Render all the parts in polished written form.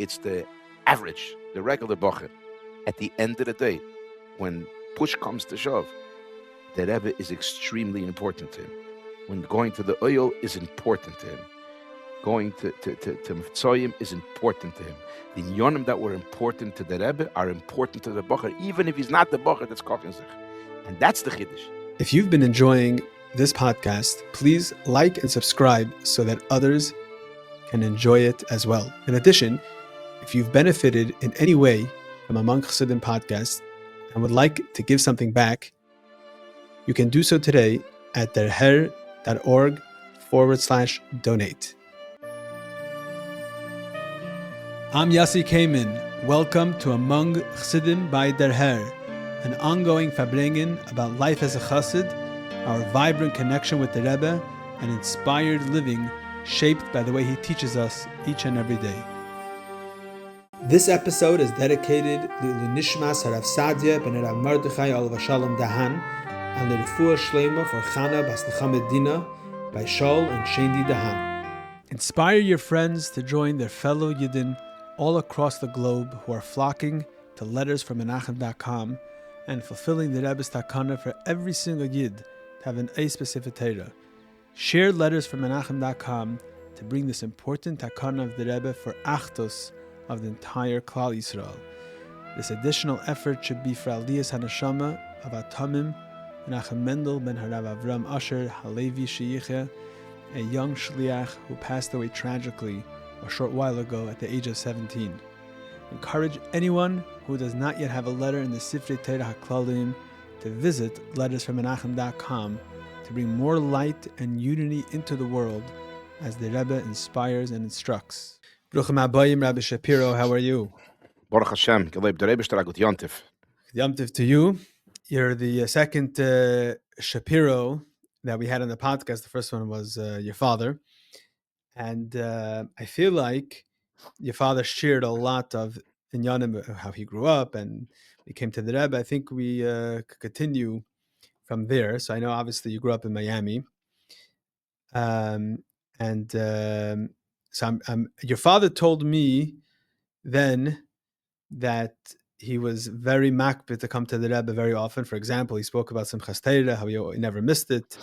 It's the average, the regular bochur. At the end of the day, when push comes to shove, the Rebbe is extremely important to him. When going to the oil is important to him. Going to Mitzoyim is important to him. The inyonim that were important to the Rebbe are important to the bochur, even if he's not the bochur that's kochen sich. And that's the chiddush. If you've been enjoying this podcast, please like and subscribe so that others can enjoy it as well. In addition, if you've benefited in any way from Among Chassidim podcast and would like to give something back, you can do so today at derher.org/donate. I'm Yossi Kamen. Welcome to Among Chassidim by Derher, an ongoing farbrengen about life as a chassid, our vibrant connection with the Rebbe, and inspired living shaped by the way he teaches us each and every day. This episode is dedicated to Nishmas Harav Sadia ben Rav Mordechai Olav Shalom Dahan and the Refuah Shlema for Chana Bas Nechama Dina by Shaul and Shendi Dahan. Inspire your friends to join their fellow Yidden all across the globe who are flocking to lettersfrommenachem.com and fulfilling the Rebbe's takana for every single Yid to have an specific Torah. Share letters from menachem.com to bring this important takana of the Rebbe for Achtos of the entire Klal Yisrael. This additional effort should be for Aliyas Hanashama of Atamim, Menachem Mendel ben Harav Avram Asher Halevi Sheyiche, a young shliach who passed away tragically a short while ago at the age of 17. Encourage anyone who does not yet have a letter in the Sifrei Torah HaKlalim to visit lettersfrommenachem.com to bring more light and unity into the world as the Rebbe inspires and instructs. Bruchim Abayim, Rabbi Schapiro, how are you? Baruch Hashem, Geleb der Rebbe Shtarag Yontif. Yontif to you. You're the second Schapiro that we had on the podcast. The first one was your father. And I feel like your father shared a lot of inyanim, how he grew up and we came to the Rebbe. I think we could continue from there. So I know obviously you grew up in Miami. So your father told me then that he was very makbid to come to the Rebbe very often. For example, he spoke about Simchas Torah, how he never missed it.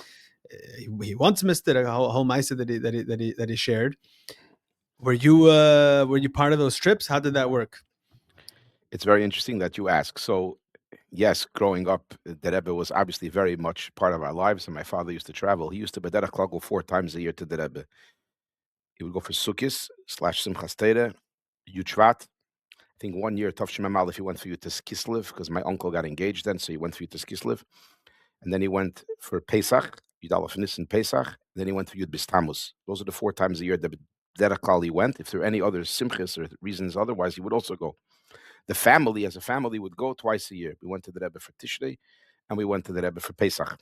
He once missed it, a whole ma'aseh that he shared. Were you part of those trips? How did that work? It's very interesting that you ask. So, yes, growing up, the Rebbe was obviously very much part of our lives, and my father used to travel. He used to b'derech klal go 4 times a year to the Rebbe. He would go for Sukkis / Simchas Torah, Yuchvat. I think one year, Tov Shemem Aleph, he went for Yutas Kislev because my uncle got engaged then, so he went for Yutas Kislev. And then he went for Pesach, Yud Aleph Nisan Pesach. Then he went for Yud Tammuz. Those are the 4 times a year that b'derech klal he went. If there were any other simchas or reasons otherwise, he would also go. The family, as a family, would go twice a year. We went to the Rebbe for Tishrei, and we went to the Rebbe for Pesach.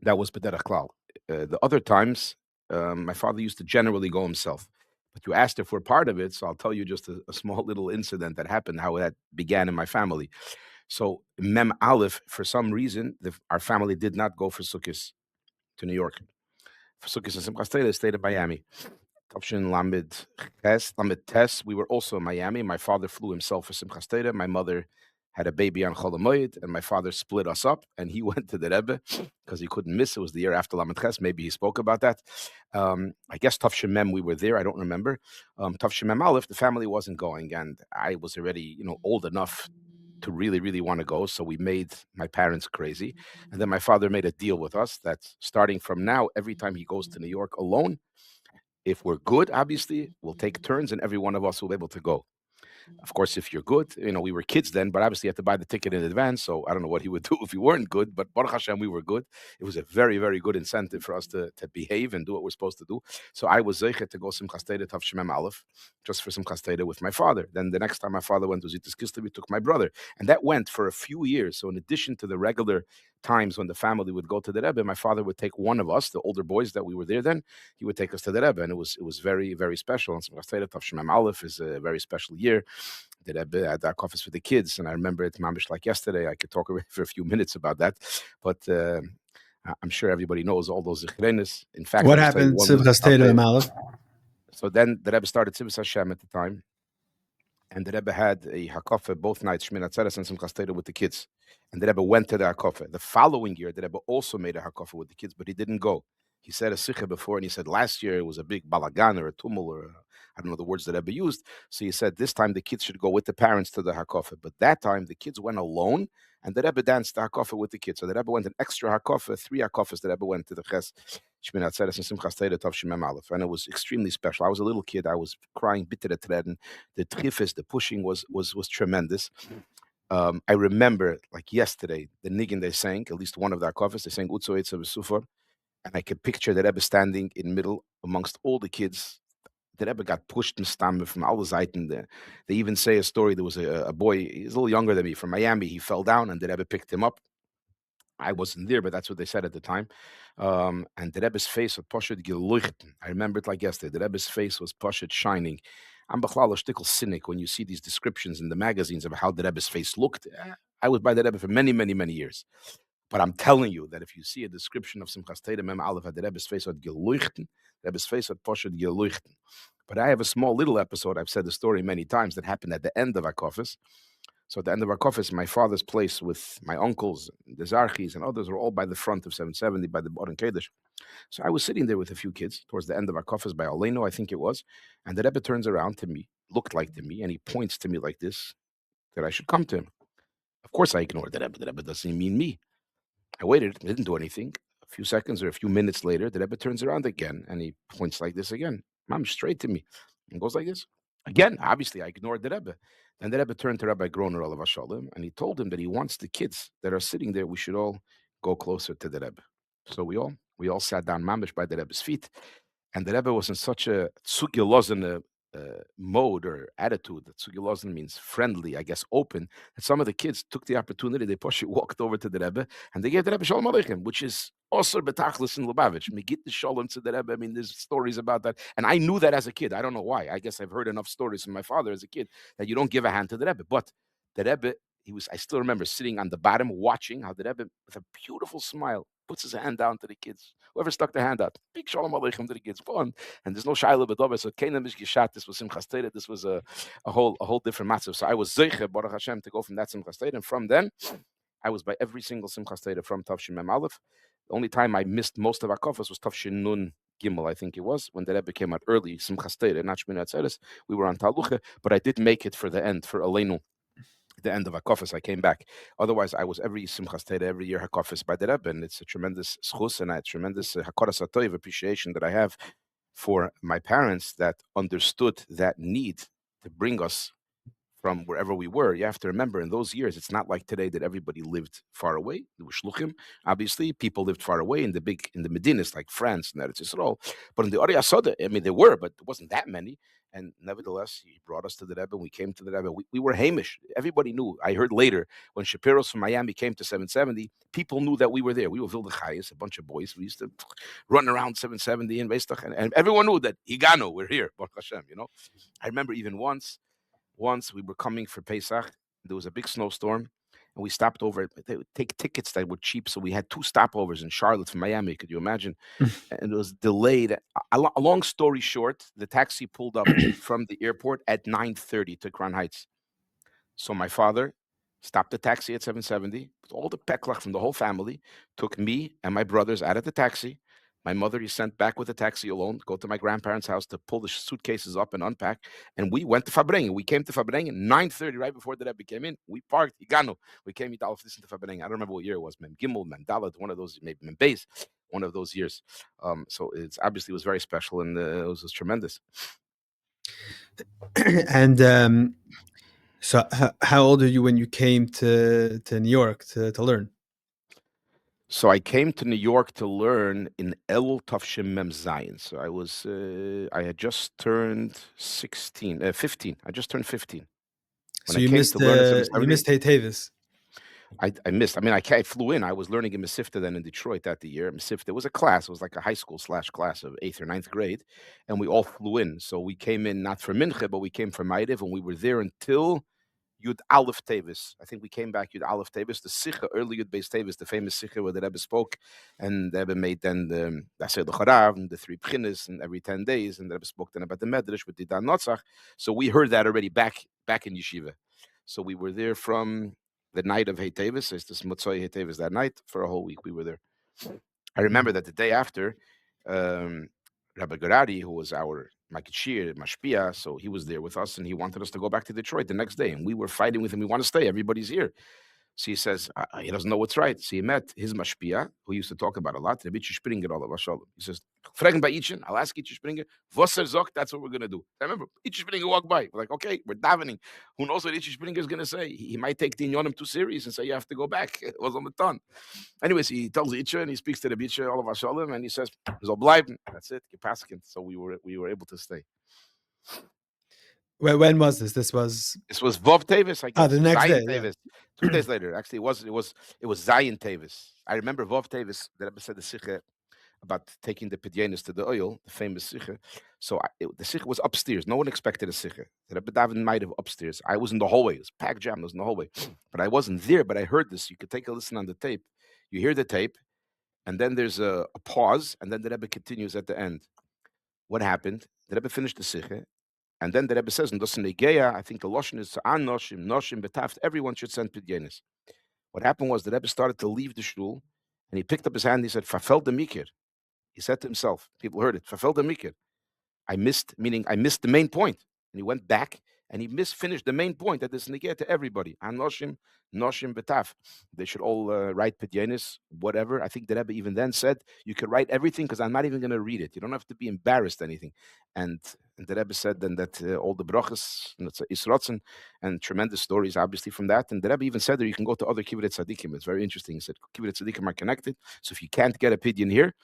That was b'derech klal. The other times, my father used to generally go himself. But you asked if we're part of it, so I'll tell you just a small little incident that happened, how that began in my family. So Mem Aleph, for some reason, our family did not go for Sukkot to New York. For Sukkot and Simchas Torah, they stayed in Miami. Tavshin Lamed Tes, we were also in Miami. My father flew himself for Simchas Torah. My mother had a baby on Chol HaMoed, and my father split us up, and he went to the Rebbe because he couldn't miss. It was the year after Lamed Ches. Maybe he spoke about that. I guess Tavshin Mem, we were there. I don't remember. Tavshin Mem Aleph, the family wasn't going, and I was already, old enough to really, really want to go. So we made my parents crazy. And then my father made a deal with us that starting from now, every time he goes to New York alone, if we're good, obviously, we'll take turns and every one of us will be able to go. Of course, if you're good, we were kids then, but obviously you have to buy the ticket in advance. So I don't know what he would do if we weren't good, but Baruch Hashem, we were good. It was a very, very good incentive for us to behave and do what we're supposed to do. So I was zeicher to go Simchas Torah Tav Shemem Aleph, just for Simchas Torah with my father. Then the next time my father went to Zitas Kislev, we took my brother. And that went for a few years. So in addition to the regular times when the family would go to the Rebbe, my father would take one of us, the older boys that we were there then, he would take us to the Rebbe. And it was very, very special. And Simchas Torah Tav Shemem Aleph is a very special year. The Rebbe had our office for the kids, and I remember it mamish like yesterday. I could talk for a few minutes about that, but I'm sure everybody knows all those zichronos. In fact, what happened? So then the Rebbe started Tzivus Hashem at the time, and the Rebbe had a hakafe both nights, Shmini Atzeres and Simchas Torah with the kids. And the Rebbe went to the hakafe. The following year, the Rebbe also made a hakafe with the kids, but he didn't go. He said a sikha before, and he said last year it was a big balagan or a tumul or I don't know the words that Rebbe used. So he said this time the kids should go with the parents to the hakafe. But that time the kids went alone, and the Rebbe danced the hakafe with the kids. So the Rebbe went an extra hakafe, 3 hakafes. The Rebbe went to the ches Shmini Atzeres and Simchas Torah Tavshim Mem Aleph, and it was extremely special. I was a little kid. I was crying bitter at and the trifis, the pushing was tremendous. I remember like yesterday the niggin they sang, at least one of the hakafes, they sang Utzo Eitza V'Sufor, and I could picture the Rebbe standing in middle amongst all the kids. The Rebbe got pushed in stammer from all the Zeiten. They even say a story. There was a boy, he's a little younger than me, from Miami. He fell down, and the Rebbe picked him up. I wasn't there, but that's what they said at the time. And the Rebbe's face was poshet geleuchten. I remember it like yesterday. The Rebbe's face was poshet shining. I'm bechlal a shtickle cynic when you see these descriptions in the magazines of how the Rebbe's face looked. I was by the Rebbe for many, many, many years. But I'm telling you that if you see a description of Simchas Torah Mem Aleph, the Rebbe's face had geleuchten, the Rebbe's face had poshet geleuchten. But I have a small little episode, I've said the story many times, that happened at the end of Akofis. So at the end of our office, my father's place with my uncles, the Zarchis, and others were all by the front of 770 by the Boren Kedesh. So I was sitting there with a few kids towards the end of our office by Oleno, I think it was. And the Rebbe turns around to me, looked like to me, and he points to me like this, that I should come to him. Of course, I ignored the Rebbe. The Rebbe doesn't mean me. I waited, didn't do anything. A few seconds or a few minutes later, the Rebbe turns around again, and he points like this again. Mom, straight to me. And goes like this. Again, obviously, I ignored the Rebbe. And the Rebbe turned to Rabbi Groner, Olav Hashalom, and he told him that he wants the kids that are sitting there, we should all go closer to the Rebbe. So we all sat down mamish by the Rebbe's feet, and the Rebbe was in such a tzugilozin mode or attitude. That tzugilozin means friendly, I guess, open. And some of the kids took the opportunity. They walked over to the Rebbe, and they gave the Rebbe Shalom Aleichem, which is also betachlis in Lubavitch. Megit the Shalom to the Rebbe. I mean, there's stories about that, and I knew that as a kid. I don't know why. I guess I've heard enough stories from my father as a kid that you don't give a hand to the Rebbe. But the Rebbe, I still remember sitting on the bottom watching how the Rebbe, with a beautiful smile, puts his hand down to the kids. Whoever stuck their hand out, big Shalom Aleichem to the kids. Fun. And there's no Shaila B'Dover. So Keinem is Geshat. This was Simchas Torah. This was a whole different matzav. So I was Zeicher, Baruch Hashem, to go from that Simchas Torah. And from then, I was by every single Simchas Torah from Tavshin Mem Aleph. The only time I missed most of our kofas was Tavshin Nun Gimmel, I think it was, when the Rebbe came out early, Simchas Torah, not Shmini Atzeres. We were on Talucha, but I did make it for the end, for Aleinu. The end of Hakofis, I came back. Otherwise, I was every Simchas Torah, every year Hakofis by the Rebbe, and it's a tremendous schus and a tremendous Hakoras HaToiv appreciation that I have for my parents that understood that need to bring us from wherever we were. You have to remember, in those years, it's not like today that everybody lived far away. There were shluchim, obviously. People lived far away in the Medinas, like France and Eretz Yisrael. But in the Orei Asoda, I mean, there were, but there wasn't that many. And nevertheless, he brought us to the Rebbe. We came to the Rebbe. We were Hamish. Everybody knew. I heard later, when Shapiro's from Miami came to 770, people knew that we were there. We were Vilde Chayus, a bunch of boys. We used to run around 770 in Veistach, and everyone knew that Higano, we're here, Baruch Hashem, you know. I remember even once we were coming for Pesach. There was a big snowstorm, and we stopped over. They would take tickets that were cheap, so we had 2 stopovers in Charlotte from Miami. Could you imagine? And it was delayed. A long story short, the taxi pulled up from the airport at 9:30 to Crown Heights. So my father stopped the taxi at 770 with all the peklach from the whole family, took me and my brothers out of the taxi. My mother, he sent back with the taxi alone, go to my grandparents' house to pull the suitcases up and unpack. And we went to Fabrengen. We came to Fabrengen 9:30, right before the Rebbe came in. We parked, Higano. We came to listen to Fabrengen. I don't remember what year it was, Mem Gimmel, Mem Dalet, one of those, maybe Mem Beis, one of those years. So it's obviously was very special, and it was tremendous. And so how old are you when you came to New York to learn? So I came to New York to learn in Elul Tavshim Mem Zayin. So I had just turned 15. I just turned 15. When so you missed Hey Tavis. I missed. I mean, I flew in. I was learning in Mesivta then in Detroit that the year. Mesivta was a class. It was like a high school / class of 8th or 9th grade. And we all flew in. So we came in not for Mincha, but we came for Ma'ariv, and we were there until Yud Aleph Tevis. I think we came back Yud Aleph Tevis, the Sikha, early Yud Beis Tevis, the famous Sikha where the Rebbe spoke, and the Rebbe made then the Aseh L'Charav and the 3 Pchinas, and every 10 days, and the Rebbe spoke then about the Medrash with the Dan Notzach. So we heard that already back back in yeshiva. So we were there from the night of Hey Tevis, it's this Motzoi Hey Tevis, that night for a whole week we were there. I remember that the day after, um, Rabbi Garadi, who was our Makitshir, Mashpia, so he was there with us and he wanted us to go back to Detroit the next day. And we were fighting with him. We want to stay. Everybody's here. So he says, he doesn't know what's right. So he met his Mashpia, who used to talk about a lot, Rebbe Springer, all of us. He says, Fragen bei Itchen, I'll ask Itchen Springer, was sagt, that's what we're going to do. I remember, Itchen Springer walked by. We're like, okay, we're davening. Who knows what Itchen Springer is going to say? He might take the Inyonim too serious and say, you have to go back. It was on the ton. Anyways, he tells Itchen and he speaks to the Itchen, all of us, and he says, so bleiben. That's it, Gepaskin. So we were able to stay. When was this? This was Vov Tevis, I guess. the next Zion day. Tevis. 2 days later, actually, it was Zion Tevis. I remember Vov Tevis. The Rebbe said the sikha about taking the pidyanis to the oil, the famous sikha. So the sikha was upstairs. No one expected a sikha. The Rebbe Davin might have upstairs. I was in the hallway. It was packed jam. I was in the hallway, but I wasn't there. But I heard this. You could take a listen on the tape. You hear the tape, and then there's a pause, and then the Rebbe continues at the end. What happened? The Rebbe finished the sikha. And then the Rebbe says, I think the Lashon is an noshim, noshim betaft, everyone should send pidyanis. What happened was the Rebbe started to leave the shul, and he picked up his hand and he said, Fafel de mikir. He said to himself, people heard it, Fafel de mikir. I missed the main point. And he went back and he misfinished the main point that is negate to everybody. Anoshim, noshim betaf. They should all write pidyanis, whatever. I think the Rebbe even then said, you could write everything because I'm not even going to read it. You don't have to be embarrassed anything. And the Rebbe said then that all the brachas, and it's isrotzen, and tremendous stories obviously from that. And the Rebbe even said that you can go to other kibbutz tzadikim. It's very interesting. He said kibbutz tzadikim are connected. So if you can't get a pidyon here,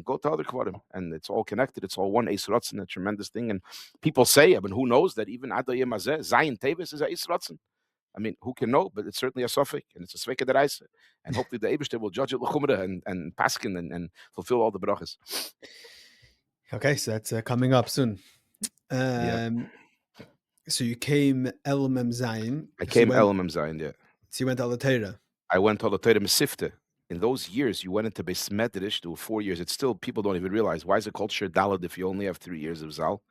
go to other kvarim, and it's all connected. It's all one Eisrotzen, a tremendous thing. And people say, I mean, who knows that even Adoyim Azeh, Zion Tevis is a Eisrotzen. I mean, who can know? But it's certainly a suffix, and it's a sveka that I say. And hopefully the Eibishter will judge it l'chumra and paskin and fulfill all the brachas. Okay, so that's coming up soon. So you came El Mem Zayin. I came El Mem Zayin, yeah. So you went to the Torah. I went to the Torah Mesifta. In those years, you went into Beis Medrash to 4 years. It's still, people don't even realize, why is it called Shir Daled if you only have 3 years of Zal?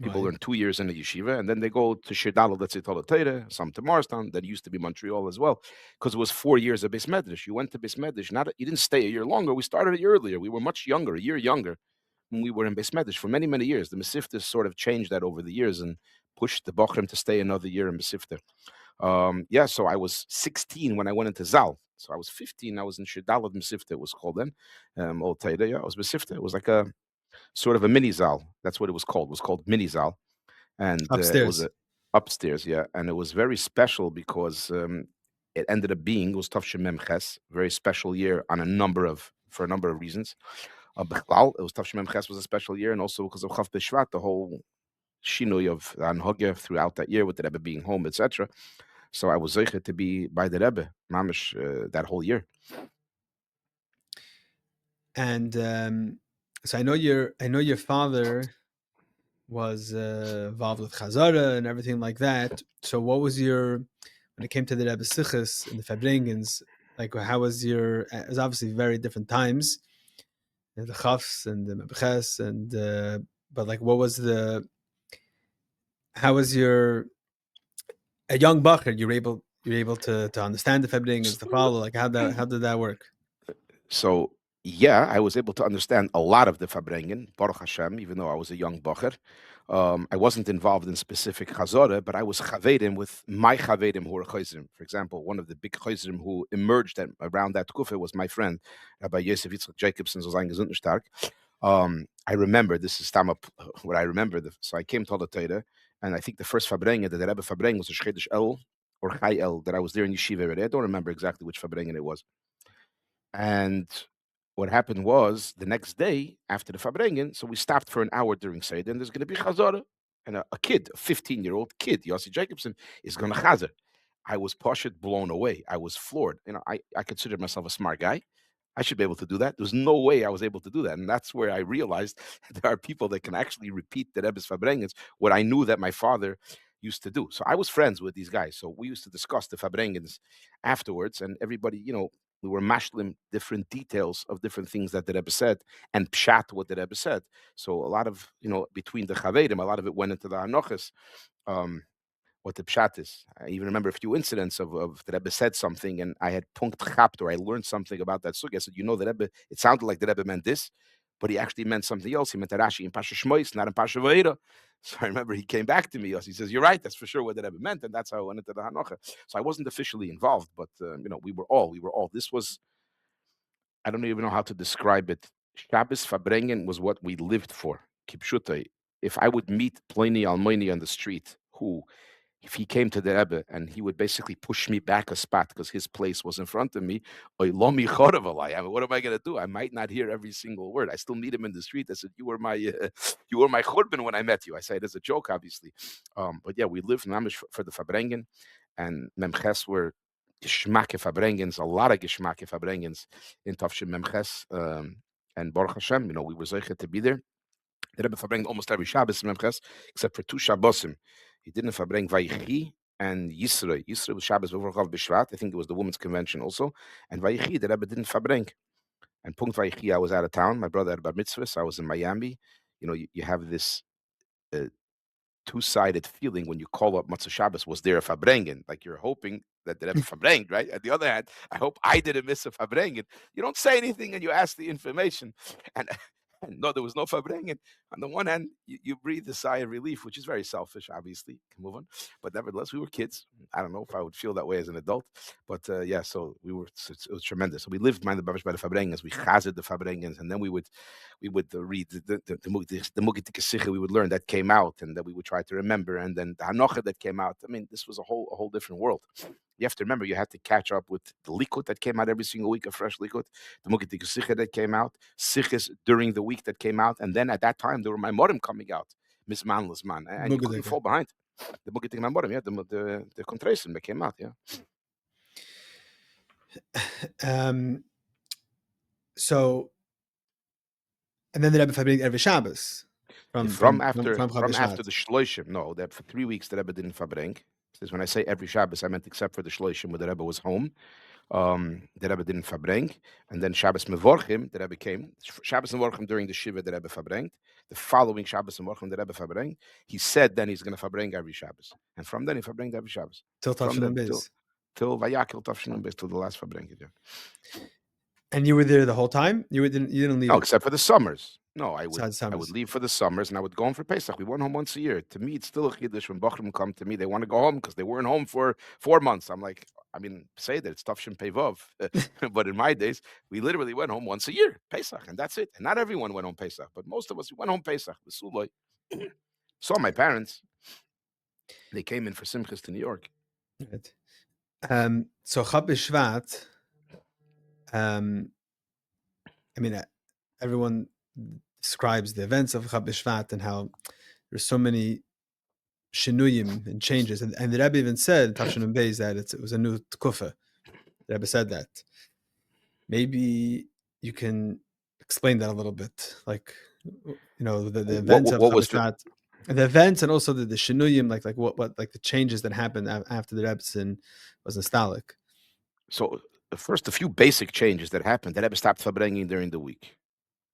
People learn 2 years in the yeshiva, and then they go to Shir Daled, let's say, to the Torah, some to Morristown, that used to be Montreal as well, because it was 4 years of Beis Medrash. You went to Beis Medrash, you didn't stay a year longer. We started a year earlier. We were much younger, a year younger, when we were in Beis Medrash for many, many years. The Mesifta sort of changed that over the years and pushed the Bochurim to stay another year in Mesifta. So I was 16 when I went into Zal. So I was 15. I was in Shidalad Mesifta, it was called then. Old Taida, yeah, I was Mesifta. It was like a sort of a mini Zal. That's what it was called. It was called mini Zal. And upstairs. It was upstairs, yeah. And it was very special because it ended up being, it was Tavshim Mem Ches, very special year for a number of reasons. It was Tavshim Mem Ches was a special year, and also because of Chav B'Shvat, the whole shinoi of Anhogya throughout that year with the Rebbe being home, etc. So I was zeicher to be by the Rebbe, mamish, that whole year. And so I know your father was involved with Chazara and everything like that. So what was when it came to the Rebbe Sichos and the Fabrengens, like how was it was obviously very different times, the Chafs and the Mebches, and but like how was a young bacher, you're able to understand the Fabrengens, to follow, like how did that work? So yeah, I was able to understand a lot of the Fabrengen, Baruch Hashem, even though I was a young bacher. I wasn't involved in specific chazorah, but I was chavedim with my chavedim who were chayzrim. For example, one of the big chayzrim who emerged around that kufa was my friend, Rabbi Yosef Yitzchak Jacobson, so sein gesund stark. I remember, this is what I remember. So I came to the Torah, and I think the first Fabrengen, the Rebbe Fabrengen, was a Shchedesh El or Chai El, that I was there in Yeshiva already. I don't remember exactly which Fabrengen it was. And what happened was, the next day, after the Fabrengen, so we stopped for an hour during Seder, and there's going to be Chazorah. And a kid, a 15-year-old kid, Yossi Jacobson, is going to Chazer. I was blown away. I was floored. I considered myself a smart guy. I should be able to do that. There's no way I was able to do that. And that's where I realized there are people that can actually repeat the Rebbe's Fabrengens, what I knew that my father used to do. So I was friends with these guys. So we used to discuss the Fabrengens afterwards, and everybody, we were mashlim different details of different things that the Rebbe said, and pshat what the Rebbe said. So a lot of, between the Chavedim, a lot of it went into the Anochas. what the pshat is. I even remember a few incidents of the Rebbe said something, and I had punkt chapt, or I learned something about that sugya. I said, the Rebbe, it sounded like the Rebbe meant this, but he actually meant something else. He meant Rashi in Pasha Shmois, not in Pasha Vayera. So I remember he came back to me. He says, "You're right. That's for sure what the Rebbe meant," and that's how I went into the Hanocha. So I wasn't officially involved, but we were all. This was, I don't even know how to describe it. Shabbos Fabrengen was what we lived for. Kipshutai. If I would meet Pliny Almoini on the street, if he came to the Rebbe and he would basically push me back a spot because his place was in front of me, I mean, what am I going to do? I might not hear every single word. I still meet him in the street. I said, "You were my churban when I met you." I say it as a joke, obviously, but yeah, we lived mamish for the Fabrengen, and Memches were geschmacke Fabrengens, a lot of geschmacke Fabrengens in Tafshim Memches, and Baruch Hashem, we were zeicher to be there. The Rebbe verbringt almost every Shabbos in Memches, except for two Shabbosim. He didn't verbring Vayichi and Yisroi. Yisroi was Shabbos V'Vorchav B'Shvat. I think it was the women's convention also. And Vayichi, the Rebbe didn't verbring. And Punkt Vayichi, I was out of town. My brother had bar mitzvah, so I was in Miami. You have this two-sided feeling when you call up Matzah Shabbos, was there a Fabrengen? Like you're hoping that the Rebbe Fabrenged, right? At the other hand, I hope I didn't miss a Fabrengen. You don't say anything and you ask the information. And no, there was no Fabrengen. On the one hand, you breathe a sigh of relief, which is very selfish, obviously. Can move on. But nevertheless, we were kids. I don't know if I would feel that way as an adult. But yeah, so it was tremendous. So we lived by the Fabrengens. We chazed the Fabrengens, and then we would read the Mugitik Sikha. We would learn that came out, and that we would try to remember, and then the Hanocha that came out. I mean, this was a whole different world. You have to remember, you had to catch up with the Likut that came out every single week, a fresh Likut, the Mugitik Sikha that came out, Sikhs during the week that came out, and then at that time there were my Morim coming out, Miss Manless Man, and you couldn't fall behind. The Mugitik Morim, yeah, the Kontresim that came out, yeah. So, and then the Rebbe Fabrengt every Shabbos from after the Shloshim. No, that for 3 weeks the Rebbe didn't Fabreng. Says when I say every Shabbos, I meant except for the Shloshim where the Rebbe was home. The Rebbe didn't Fabreng, and then Shabbos Mevorchim, the Rebbe came. Shabbos Mevorchim during the Shiva, the Rebbe Fabreng. The following Shabbos Mevorchim, the Rebbe Fabreng. He said then he's going to Fabreng every Shabbos, and from then he Fabrenged every Shabbos till Tafshin Beis, till Vayakil Tafshin Beis, till the last Fabreng. Yeah. And you were there the whole time? You didn't leave? No, except for the summers. No, I would leave for the summers, and I would go home for Pesach. We went home once a year. To me, it's still a chiddush when Bochurim come to me. They want to go home because they weren't home for 4 months. I'm like, say that it's Tafshin Pevov, but in my days, we literally went home once a year, Pesach, and that's it. And not everyone went home Pesach, but most of us went home Pesach. Saw my parents. They came in for Simchas to New York. Right. So Chab B'Shvat. Everyone describes the events of Chab B'Shvat and how there's so many shinuyim and changes, and the Rebbe even said Tafshin Beis that it was a new tkufa. The Rebbe said that. Maybe you can explain that a little bit, like the events of Chab B'Shvat, the events, and also the shinuyim, like what like the changes that happened after the Rebbe was nostalgic. So first, a few basic changes that happened. The Rebbe stopped Fabrengen during the week.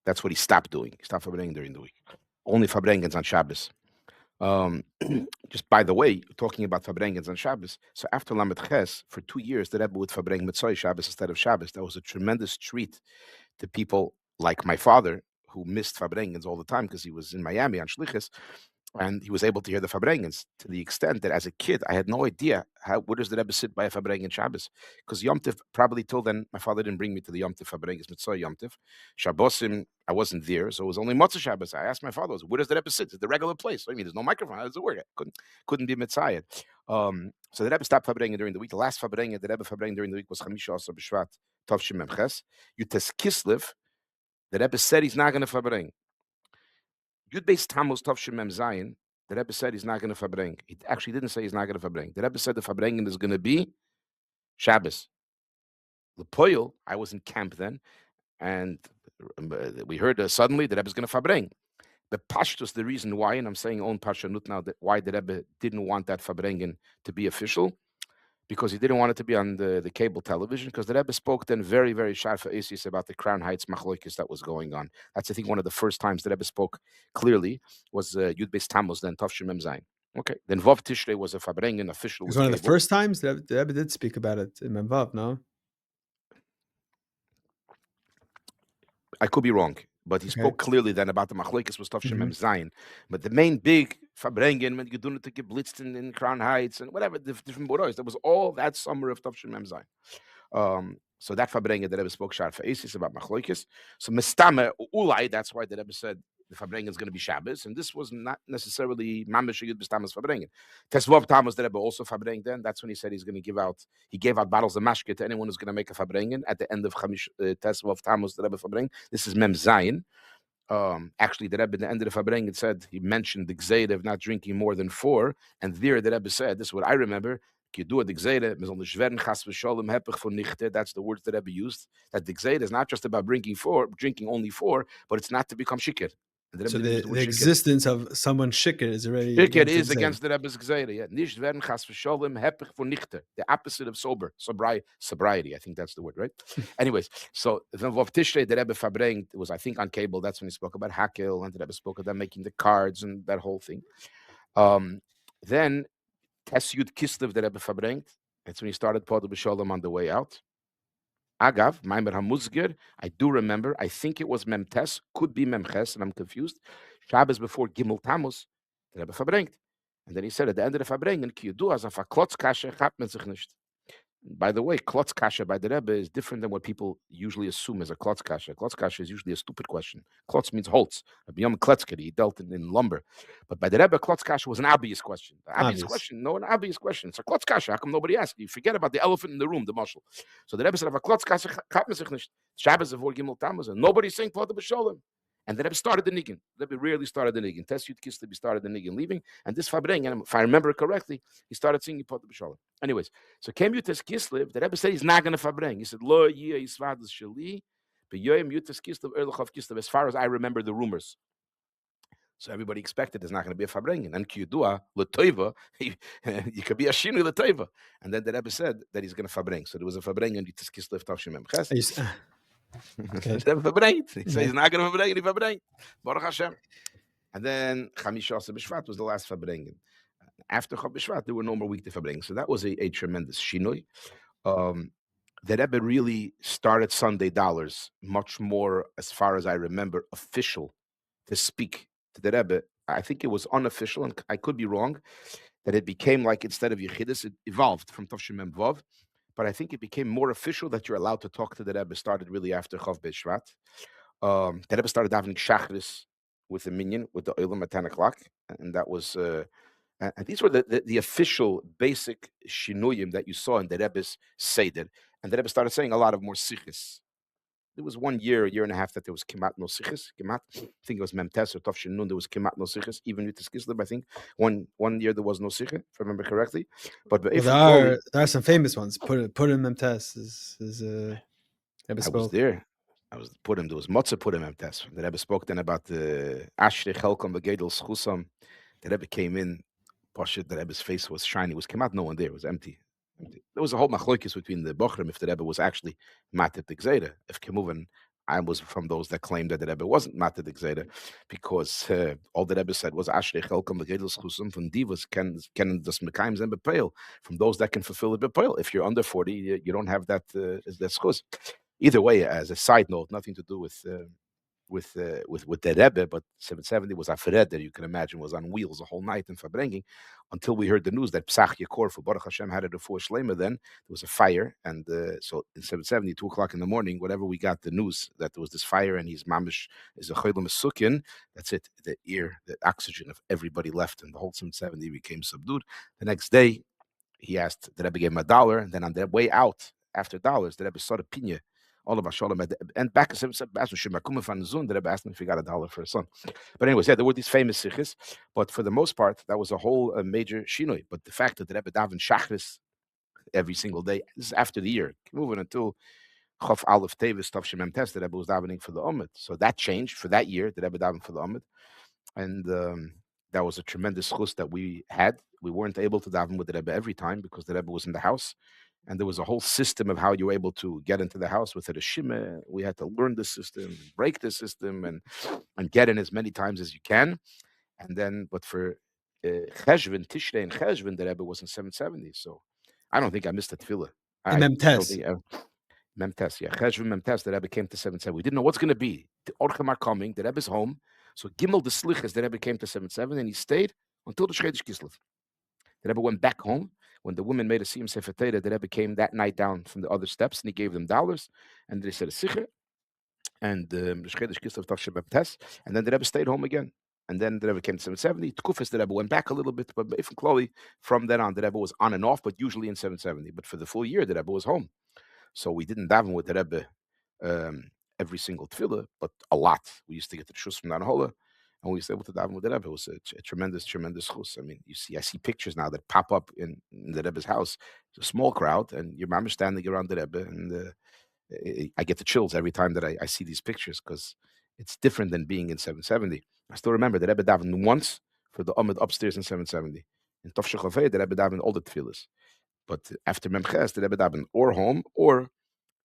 That's what he stopped doing. He stopped Fabrengen during the week. Only Fabrengens on Shabbos. Just by the way, talking about Fabrengens on Shabbos, so after Lamed Ches, for 2 years, the Rebbe would Fabreng Mitzvah Shabbos instead of Shabbos. That was a tremendous treat to people like my father, who missed Fabrengens all the time because he was in Miami on Shlichus, and he was able to hear the Fabrengens to the extent that as a kid, I had no idea where does the Rebbe sit by a Fabrengen Shabbos, because Yom Tif, probably till then, my father didn't bring me to the Yom Tif Fabrengens Mitzvah Yom Tif. Shabbosim, I wasn't there, so it was only Motzah Shabbos. I asked my father, where does the Rebbe sit? It's the regular place. There's no microphone. How does it work? I couldn't be Mitzvah. So the Rebbe stopped Fabrengen during the week. The last Fabrengen, the Rebbe Fabrengen during the week was Chamisha Asar B'Shvat Tavshim Memches. Yutes Kislev, the Rebbe said he's not going to Fabreng. Yud Beis Tammuz Tavshim Mem Zayin, the Rebbe said he's not going to Fabreng. He actually didn't say he's not going to Fabreng. The Rebbe said the Fabrengen is going to be Shabbos. The Poyel, I was in camp then, and we heard suddenly the Rebbe is going to Fabreng. The Pashtus, the reason why, and I'm saying own Pashanut now, that why the Rebbe didn't want that Fabrengen to be official, because he didn't want it to be on the cable television, because the Rebbe spoke then very, very sharfa isis about the Crown Heights machloikis that was going on. That's, I think, one of the first times the Rebbe spoke clearly was Yud Beis Tammuz, then Tavshim Mem Zayin. Okay. Then Vav Tishrei was a Fabrengen, official It was with one of the cable. first times the Rebbe did speak about it in Memvav, no? I could be wrong, but he spoke clearly then about the Machlokes was Tavshim Mem Zayin. But the main big Fabrengen, when you do it to get blitzed in Crown Heights and whatever, the different Boros, there was all that summer of Tavshim Mem Zayin. So that Fabrengen, the Rebbe spoke Shar Fa'esis about Machlokes. So Mestame, Ulai, that's why the Rebbe said the Fabrengen is going to be Shabbos, and this was not necessarily Mamish Yud B'Stamas Fabrengen. Tesvav Tammuz, the Rebbe also Fabrengen then. That's when he said he gave out bottles of mashke to anyone who's going to make a Fabrengen at the end of Tesvav Tammuz, the Rebbe Fabrengen. This is Mem Zayin. Actually, the Rebbe at the end of the Fabrengen said, he mentioned the Gzeid of not drinking more than 4, and there the Rebbe said, this is what I remember, that's the words that Rebbe used, that the Gzeid is not just about drinking only 4, but it's not to become shikir. So the existence of someone shikir is already against the Rebbe's Gzeide. Yeah. Nicht werden chas v'sholem hepich von nichte. The opposite of sobriety. I think that's the word, right? Anyways, so then Vav Tishrei, the Rebbe Fabrengt, it was, I think, on cable. That's when he spoke about Hakel, and the Rebbe spoke about making the cards and that whole thing. Then Tes Yud Kislev, the Rebbe Fabrengt. That's when he started Podu B'Sholem on the way out. Agav, Maimer HaMuzger, I do remember, I think it was Memtes, could be Memches, and I'm confused. Shabbos before Gimmel Tammuz, the Rebbe Fabrengt. And then he said at the end of the Fabrengen, Ki Yudu, as a Klotz Kasha, Chat men sich nicht. By the way, Klotz Kasha by the Rebbe is different than what people usually assume as a Klotz Kasha. Klotz Kasha is usually a stupid question. Klotz means Holz. Rabbi Yom Kletzker, he dealt in lumber. But by the Rebbe, Klotz Kasha was an obvious question. An obvious question. It's a Klotz Kasha. How come nobody asked? You forget about the elephant in the room, the mushel. So the Rebbe said, "If a Klotz Kasha, Chat men sich nicht." Shabbos before Gimmel Tammuz, and nobody's saying Podu B'Sholem. And the Rebbe started the Niggin. The Rebbe rarely started the Niggin. Tes Yud Kislev, he started the Niggin leaving. And this Fabrengen, if I remember correctly, he started singing Podu B'Sholem. Anyways, so came Yutas Kislev, the Rebbe said he's not going to Fabreng. He said, Lo Yia Yisvadas Shali, B'yoyim Yutas Kislev, Erlechav Kislev, as far as I remember the rumors. So everybody expected there's not going to be a Fabrengen. And Kiyudua, L'Toiva, you could be a Shinu L'Toiva. And then the Rebbe said that he's going to Fabreng. So there was a Fabrengen, Yutas Kislev, Tavshim Mem Ches. He said he's not going to Fabrengen, he Fabreng. Baruch Hashem. And then Chamisha B'Shvat was the last Fabrengen. After Chav B'Shvat, there were no more weekday Fabrengen. So that was a tremendous Shinoi. The Rebbe really started Sunday dollars much more, as far as I remember, official to speak to the Rebbe. I think it was unofficial, and I could be wrong, that it became like instead of Yechidus, it evolved from Tavshim Mem Vav. But I think it became more official that you're allowed to talk to the Rebbe. Started really after Chav B'Shvat. The Rebbe started davening Shachris with the minyan, with the Olam at 10 o'clock, and that was. And these were the official basic shinuyim that you saw in the Rebbe's Seder. And the Rebbe started saying a lot of more sichis. There was 1 year, a year and a half that there was kimat no sichis. Kimat, I think it was Memtes or Tov Shinun, there was kimat no sichis. Even with the Skislib, I think one year there was no sichis, if I remember correctly. But there are some famous ones. Put in Memtes is I was there. I was Purim. There was Motza Purim Memtes. The Rebbe spoke then about the Ashrei Chelkom Begedel Schusam. The Rebbe came in. The Rebbe's face was shiny. It was came out, no one there. It was empty. There was a whole machlokes between the Bochurim if the Rebbe was actually matet the Gzeida. If Kemuvan, I was from those that claimed that the Rebbe wasn't matet the Gzeida, because all the Rebbe said was Ashrei Chelkom Begedel Schusam from Divas can das Mekayim Zem Bepeil, from those that can fulfill it Bepeil. If you're under 40, you don't have that schus. Either way, as a side note, nothing to do with the Rebbe, but 770 was Afereder, you can imagine, was on wheels the whole night in Fabrengen, until we heard the news that Psach Yekor for Baruch Hashem had a refuah shlema. Then there was a fire, and so in 770, 2 o'clock in the morning, whatever we got the news that there was this fire, and he's mamish is a choylem sukin. That's it. The ear, the oxygen of everybody left, and the whole 770 became subdued. The next day, he asked the Rebbe gave him $1, and then on their way out after dollars, the Rebbe saw the pinya. All of Shalom and back the Rebbe asked him if he got $1 for his son. But anyways, yeah, there were these famous sichis, but for the most part, that was a whole major shinoi. But the fact that the Rebbe davened Shachris every single day, this is after the year, moving until Chof Aleph Tevis Tavshim Mem Tes, the Rebbe was davening for the Omid. So that changed for that year. The Rebbe davened for the Omid, and that was a tremendous chus that we had. We weren't able to daven with the Rebbe every time because the Rebbe was in the house. And there was a whole system of how you were able to get into the house with a reshima. We had to learn the system, break the system, and get in as many times as you can. And then, but for Cheshvan, Tishrei, and Cheshvan, the Rebbe was in 770. So I don't think I missed a tefillah. In I don't Memtes. think. Memtes, yeah. Cheshvan Memtes, the Rebbe came to 770. We didn't know what's going to be. The Orchim are coming, the Rebbe's home. So Gimmel the Slichas, the Rebbe came to 770, and he stayed until the Shchedish Kislev. The Rebbe went back home. When the woman made a Siyum Sefer Torah, the Rebbe came that night down from the other steps, and he gave them dollars, and they said a Sicher, and the Shchedish Kislev Tafshe Memtes, and then the Rebbe stayed home again. And then the Rebbe came to 770. Tkufis, the Rebbe went back a little bit, but from Chloe, from then on, the Rebbe was on and off, but usually in 770. But for the full year, the Rebbe was home. So we didn't daven with the Rebbe every single tefillah, but a lot. We used to get the shus from Nanahola, and we used to be able to daven with the Rebbe. It was a tremendous, tremendous chus. I mean, I see pictures now that pop up in the Rebbe's house. It's a small crowd, and your mom is standing around the Rebbe, and I get the chills every time that I see these pictures because it's different than being in 770. I still remember the Rebbe davened once for the Amid upstairs in 770. In Tafsheh Chavei, the Rebbe davened all the tefillahs. But after Memches, the Rebbe davened or home or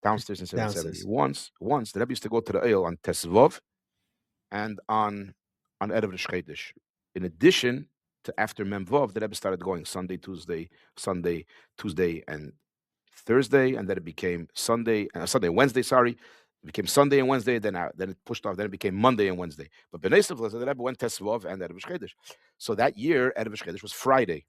downstairs in 770. Once the Rebbe used to go to the Eil on Tesvav and on Erev Shchedish. In addition to after Memvav, the Rebbe started going Sunday, Tuesday, and Thursday, and then it became Wednesday. Sorry, it became Sunday and Wednesday. Then it pushed off. Then it became Monday and Wednesday. But Bnei Sivla, the Rebbe went Tesvav and Erev Shchedish. So that year, Erev Shchedish was Friday.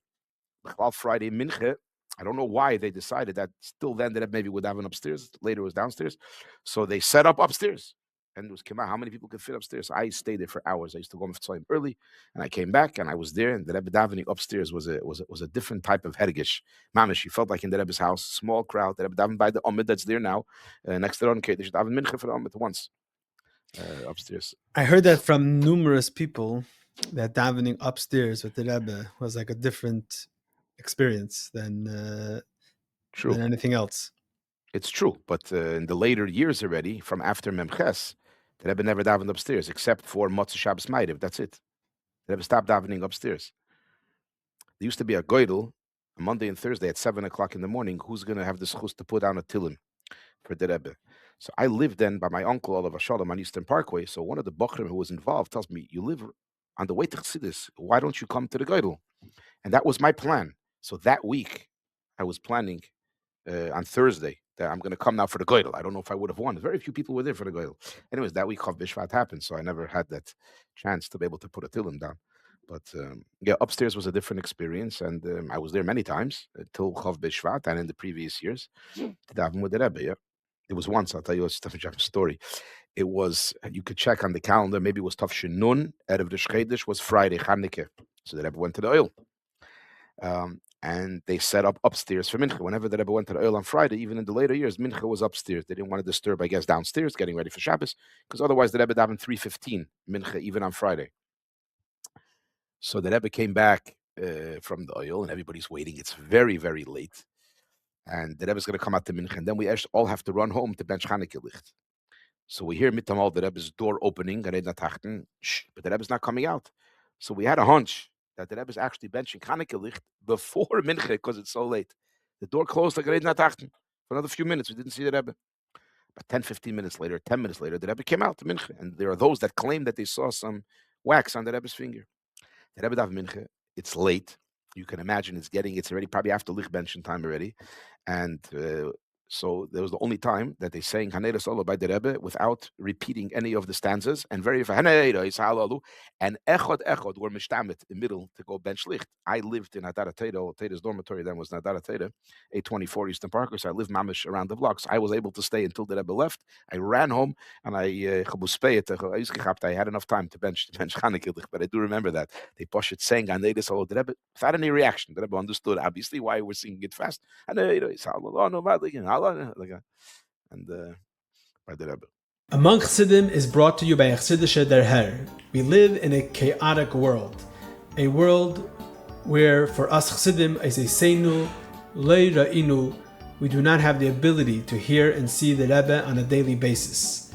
Friday Minche. I don't know why they decided that. Still then that maybe would have an upstairs. Later it was downstairs. So they set up upstairs. And it was Kima, how many people could fit upstairs? I stayed there for hours. I used to go to early, and I came back, and I was there. And the Rebbe davening upstairs was a different type of hergish. Mamish, you felt like in the Rebbe's house, small crowd. The Rebbe davened by the Omid that's there now, next to the Ron. They should daven mincha for the Omid once upstairs. I heard that from numerous people that davening upstairs with the Rebbe was like a different experience than anything else. It's true, but in the later years already, from after Memches, the Rebbe never davened upstairs except for Motzei Shabbos Ma'ariv. That's it. The Rebbe stopped davening upstairs. There used to be a goydel, a Monday and Thursday at 7 o'clock in the morning. Who's going to have the schus to put down a tilim for the Rebbe? So I lived then by my uncle Olav Shalom on Eastern Parkway. So one of the bochurim who was involved tells me, "You live on the way to Chassidus. Why don't you come to the goydel?" And that was my plan. So that week, I was planning on Thursday that I'm going to come now for the goydel. I don't know if I would have won. Very few people were there for the goydel. Anyways, that week Chav Bishvat happened, so I never had that chance to be able to put a tilim down. But yeah, upstairs was a different experience, and I was there many times till Chav Bishvat and in the previous years to daven with the Rebbe. Yeah, it was once. I'll tell you a story. It was, you could check on the calendar. Maybe it was Tafshin Nun. Erev the Shchedish was Friday, Chanukah. So the Rebbe went to the oil. And they set up upstairs for Mincha. Whenever the Rebbe went to the oil on Friday, even in the later years, Mincha was upstairs. They didn't want to disturb, I guess, downstairs, getting ready for Shabbos, because otherwise the Rebbe davened 3:15 Mincha, even on Friday. So the Rebbe came back from the oil, and everybody's waiting. It's very, very late. And the Rebbe's going to come out to Mincha, and then we all have to run home to bench Chanukah Licht. So we hear mitamal the Rebbe's door opening, but the Rebbe's not coming out. So we had a hunch that the Rebbe is actually benching Chanukah Licht before Mincha because it's so late. The door closed like for another few minutes. We didn't see the Rebbe. But 10 minutes later, the Rebbe came out to Mincha. And there are those that claim that they saw some wax on the Rebbe's finger. The Rebbe daven Mincha, it's late. You can imagine it's already probably after Lich benching time already. And so there was the only time that they sang Haneira Solo by the Rebbe without repeating any of the stanzas. And very Haneira is Halalu. And Echod were mishtamet in the middle to go bench licht. I lived in Hadara Tada's dormitory then was Hadara Tada, 824 Eastern Parker. So I lived mamish around the block. So I was able to stay until the Rebbe left. I ran home and I had enough time to bench Chanukah licht. But I do remember that they push it saying Haneira Solo the Rebbe without any reaction. The Rebbe understood obviously why we're singing it fast. Haneira is Halalu. And by the Rebbe. Among Chassidim is brought to you by Chassidische Der Herr. We live in a chaotic world, a world where for us Chassidim is a seinu, lei ra'inu, we do not have the ability to hear and see the Rebbe on a daily basis.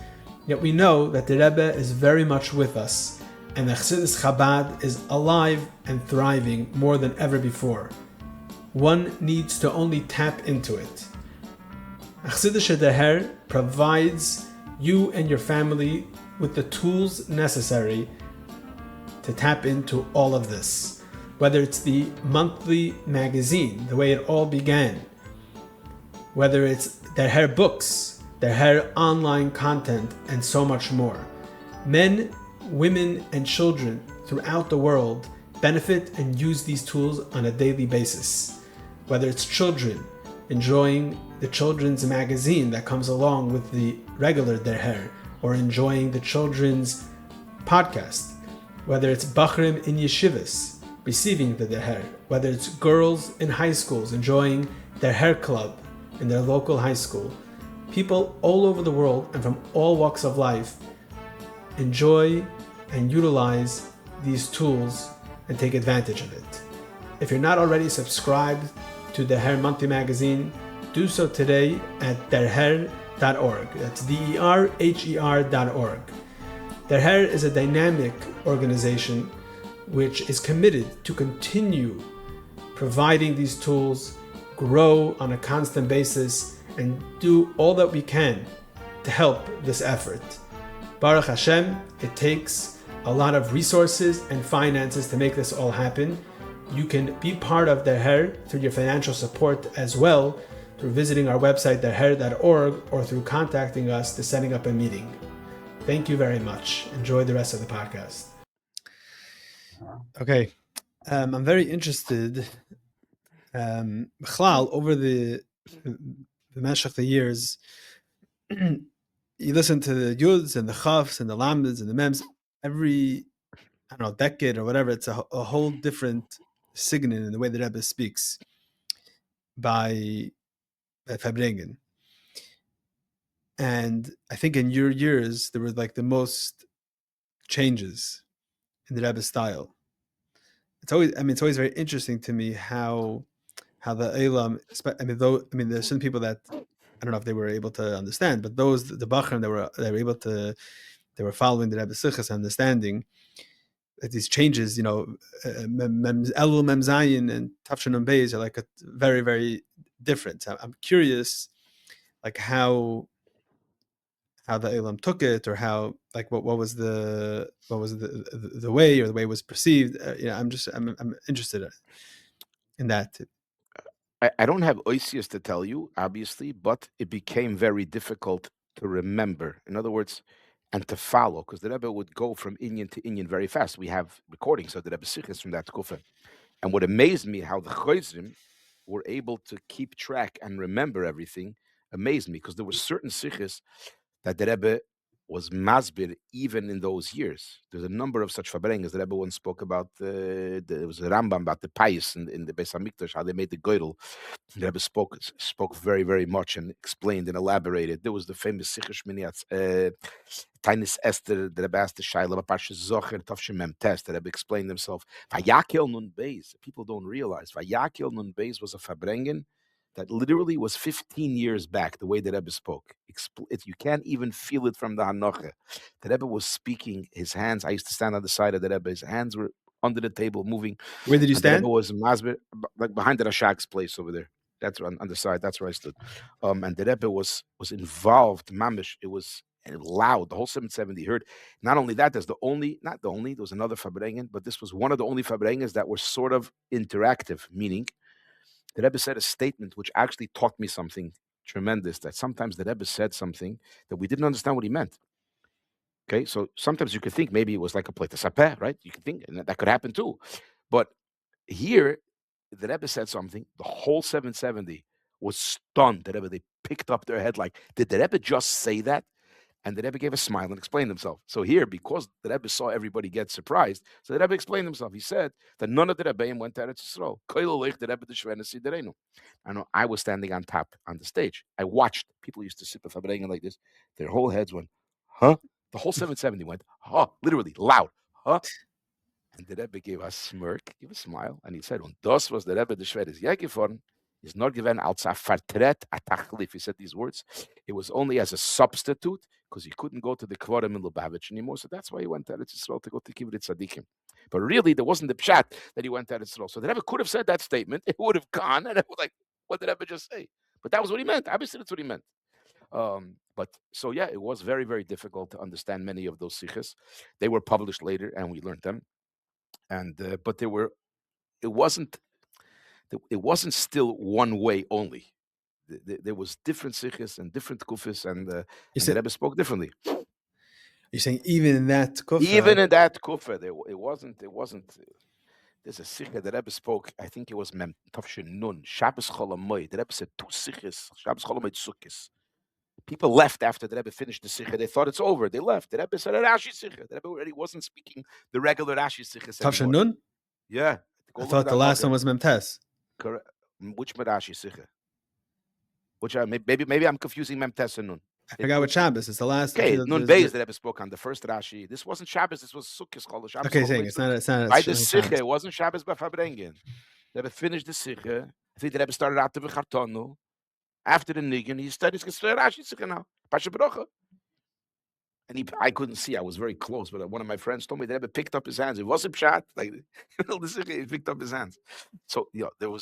Yet we know that the Rebbe is very much with us, and the Chassidus Chabad is alive and thriving more than ever before. One needs to only tap into it. Chassidische Der Herr provides you and your family with the tools necessary to tap into all of this. whether it's the monthly magazine, the way it all began, whether it's their hair books, their hair online content, and so much more. Men, women, and children throughout the world benefit and use these tools on a daily basis. Whether it's children enjoying the children's magazine that comes along with the regular Der Hair, or enjoying the children's podcast, whether it's bochurim in yeshivas receiving the Der Hair, whether it's girls in high schools enjoying their hair club in their local high school. People all over the world and from all walks of life enjoy and utilize these tools and take advantage of it. If you're not already subscribed to the Hair Monthly Magazine, do so today at derher.org. That's derher.org. Der Hair is a dynamic organization which is committed to continue providing these tools, grow on a constant basis, and do all that we can to help this effort. Baruch Hashem, it takes a lot of resources and finances to make this all happen. You can be part of Der Hair through your financial support as well, through visiting our website derher.org, or through contacting us to setting up a meeting. Thank you very much. Enjoy the rest of the podcast. Okay, I'm very interested, B'chlal, over the meshach the years. You listen to the yuds and the chafs and the lamdas and the mems every, I don't know, decade or whatever. It's a whole different signet in the way the Rebbe speaks by Fabrengen. And I think in your years there were like the most changes in the Rebbe style. It's always very interesting to me how the Elam, there's some people that I don't know if they were able to understand, but those, the Bochurim, they were following the Rebbe Sichas, understanding that these changes, Elul Mem Zayin and Tafshin and Beis are like a very, very different. I'm curious, like how the Elam took it, or how, like, what was the way, or the way it was perceived. I'm interested in that. I don't have oisius to tell you, obviously, but it became very difficult to remember. In other words, and to follow, because the Rebbe would go from Inyan to Inyan very fast. We have recordings of the Rebbe Sichos from that Kufa. And what amazed me, how the chayus were able to keep track and remember everything, amazed me, because there were certain Sichos that the Rebbe was masbir even in those years. There's a number of such fabrengas. The Rebbe once spoke about there was a Rambam about the payas in the Beis Hamikdash, how they made the goydel. The Rebbe spoke very, very much and explained and elaborated. There was the famous Sichos Shmini Tainis Esther, the Rebbe asked the Shaila about Parshas Zocher, Tavshim Mem Tes. The Rebbe explained himself. Vayakel Nun Beis. People don't realize Vayakel Nun Beis was a fabrengen that literally was 15 years back, the way the Rebbe spoke. You can't even feel it from the Hanocha. The Rebbe was speaking, his hands, I used to stand on the side of the Rebbe, his hands were under the table moving. Where did you stand? The Rebbe was masbir, like behind the Rashak's place over there. That's on the side, that's where I stood. And the Rebbe was involved, mamish, it was loud, the whole 770 heard. Not only that, there was another Fabrengen, but this was one of the only Fabrengens that were sort of interactive, meaning the Rebbe said a statement which actually taught me something tremendous, that sometimes the Rebbe said something that we didn't understand what he meant. Okay, so sometimes you could think maybe it was like a plate of sapeh, right? You could think, and that could happen too. But here, the Rebbe said something, the whole 770 was stunned. They picked up their head like, did the Rebbe just say that? And the Rebbe gave a smile and explained himself. So here, because the Rebbe saw everybody get surprised, so the Rebbe explained himself. He said that none of the Rebbeim went to Eretz Yisrael. I know I was standing on top on the stage. I watched. People used to sit with Fabrengen like this. Their whole heads went, huh? The whole 770 went, huh? Literally, loud, huh? And the Rebbe gave a smirk, gave a smile, and he said, und das was der Rebbe der Schwede ist gefahren, is not given als a vertret a tachlif. He said these words. It was only as a substitute, because he couldn't go to the Kvarim in Lubavitch anymore. So that's why he went to Eretz Yisrael to go to Kibbutz Tzadikim. But really, there wasn't the pshat that he went to Eretz Yisrael. So the Rebbe could have said that statement. It would have gone, and it was like, what did Rebbe just say? But that was what he meant. Obviously, that's what he meant. But so yeah, it was very, very difficult to understand many of those sichos. They were published later, and we learned them. And but there were it wasn't still one way only. There was different sikhs and different kufis, and the Rebbe spoke differently. You're saying even in that kufa, Even in that kufa, it wasn't. There's a sikha that Rebbe spoke. I think it was Mem Tavshin Nun Shabbos Cholamoy. The Rebbe said 2 sikhs Shabbos Cholamoy Sukkis. People left after the Rebbe finished the sikha. They thought it's over. They left. The Rebbe said a Rashi sikha. The Rebbe already wasn't speaking the regular Rashi sikhs anymore. Tavshin Nun? Yeah. I thought the last one was Memtes. Correct. Which Rashi sikha? Which maybe I'm confusing Memtes and Nun. I forgot what Shabbos is. The last. Okay, Nun Beis that Rebbe spoke on the first Rashi. This wasn't Shabbos. This was Sukkis called Shabbos. Okay, saying it's not. By the sikha, it wasn't Shabbos by Fabrengen. The Rebbe finished the sikha. I think the Rebbe started out to the Chartonu. After the Nigan, he studies Rashi sikha now. Pasha Baruch. And I couldn't see. I was very close, but one of my friends told me the Rebbe picked up his hands. It wasn't pshat. Like he picked up his hands. So there were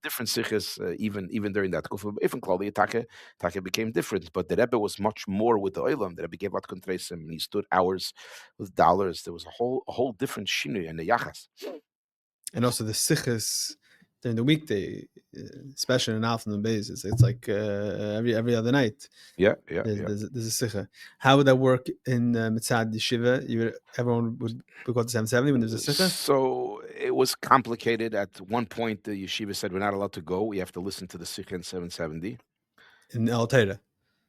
different sikhs even during that kufa. Even Klali Taka became different. But the Rebbe was much more with the oilam. The Rebbe gave out kontresim, and he stood hours with dollars. There was a whole different shinui and the yachas. And also the sikhs during the weekday, especially in Alpha and Beis, it's like every other night. Yeah. There's a sikha. How would that work in Mitzad Yeshiva? Everyone would go to 770 when there's a sikha? So it was complicated. At one point, the yeshiva said we're not allowed to go. We have to listen to the sikha in 770. In El Teira.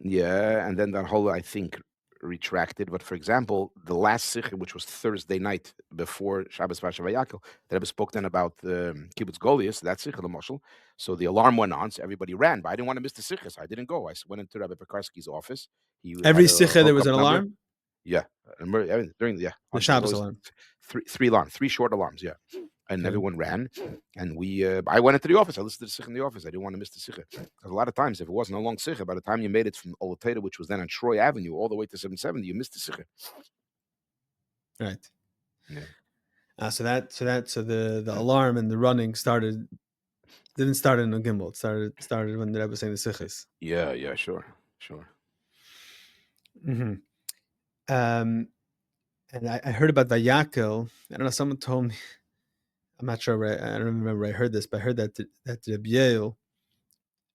Yeah, and then that whole, I think, retracted. But for example, the last sikha, which was Thursday night before Shabbos Vashavayakil, the Rebbe spoke then about Kibbutz Goliath, that sikha, the Moshel. So the alarm went on, so everybody ran. But I didn't want to miss the sikha, so I didn't go. I went into Rabbi Pekarsky's office. Every sikha there was an alarm? Yeah, during the Shabbos alarm. Three alarms, 3 short alarms, yeah. And everyone ran, and I went into the office. I listened to the sikha in the office. I didn't want to miss the sikha. A lot of times, if it wasn't a long sikha, by the time you made it from Olateda, which was then on Troy Avenue, all the way to 770, you missed the sikha. Right. Yeah. So the alarm and the running didn't start in a gimbal. It started when the Rebbe was saying the sikhs. Yeah, sure. Mm-hmm. And I heard about Vayakel. I don't know. Someone told me. I'm not sure. I don't remember. I heard this, but I heard that Rebbe Yael,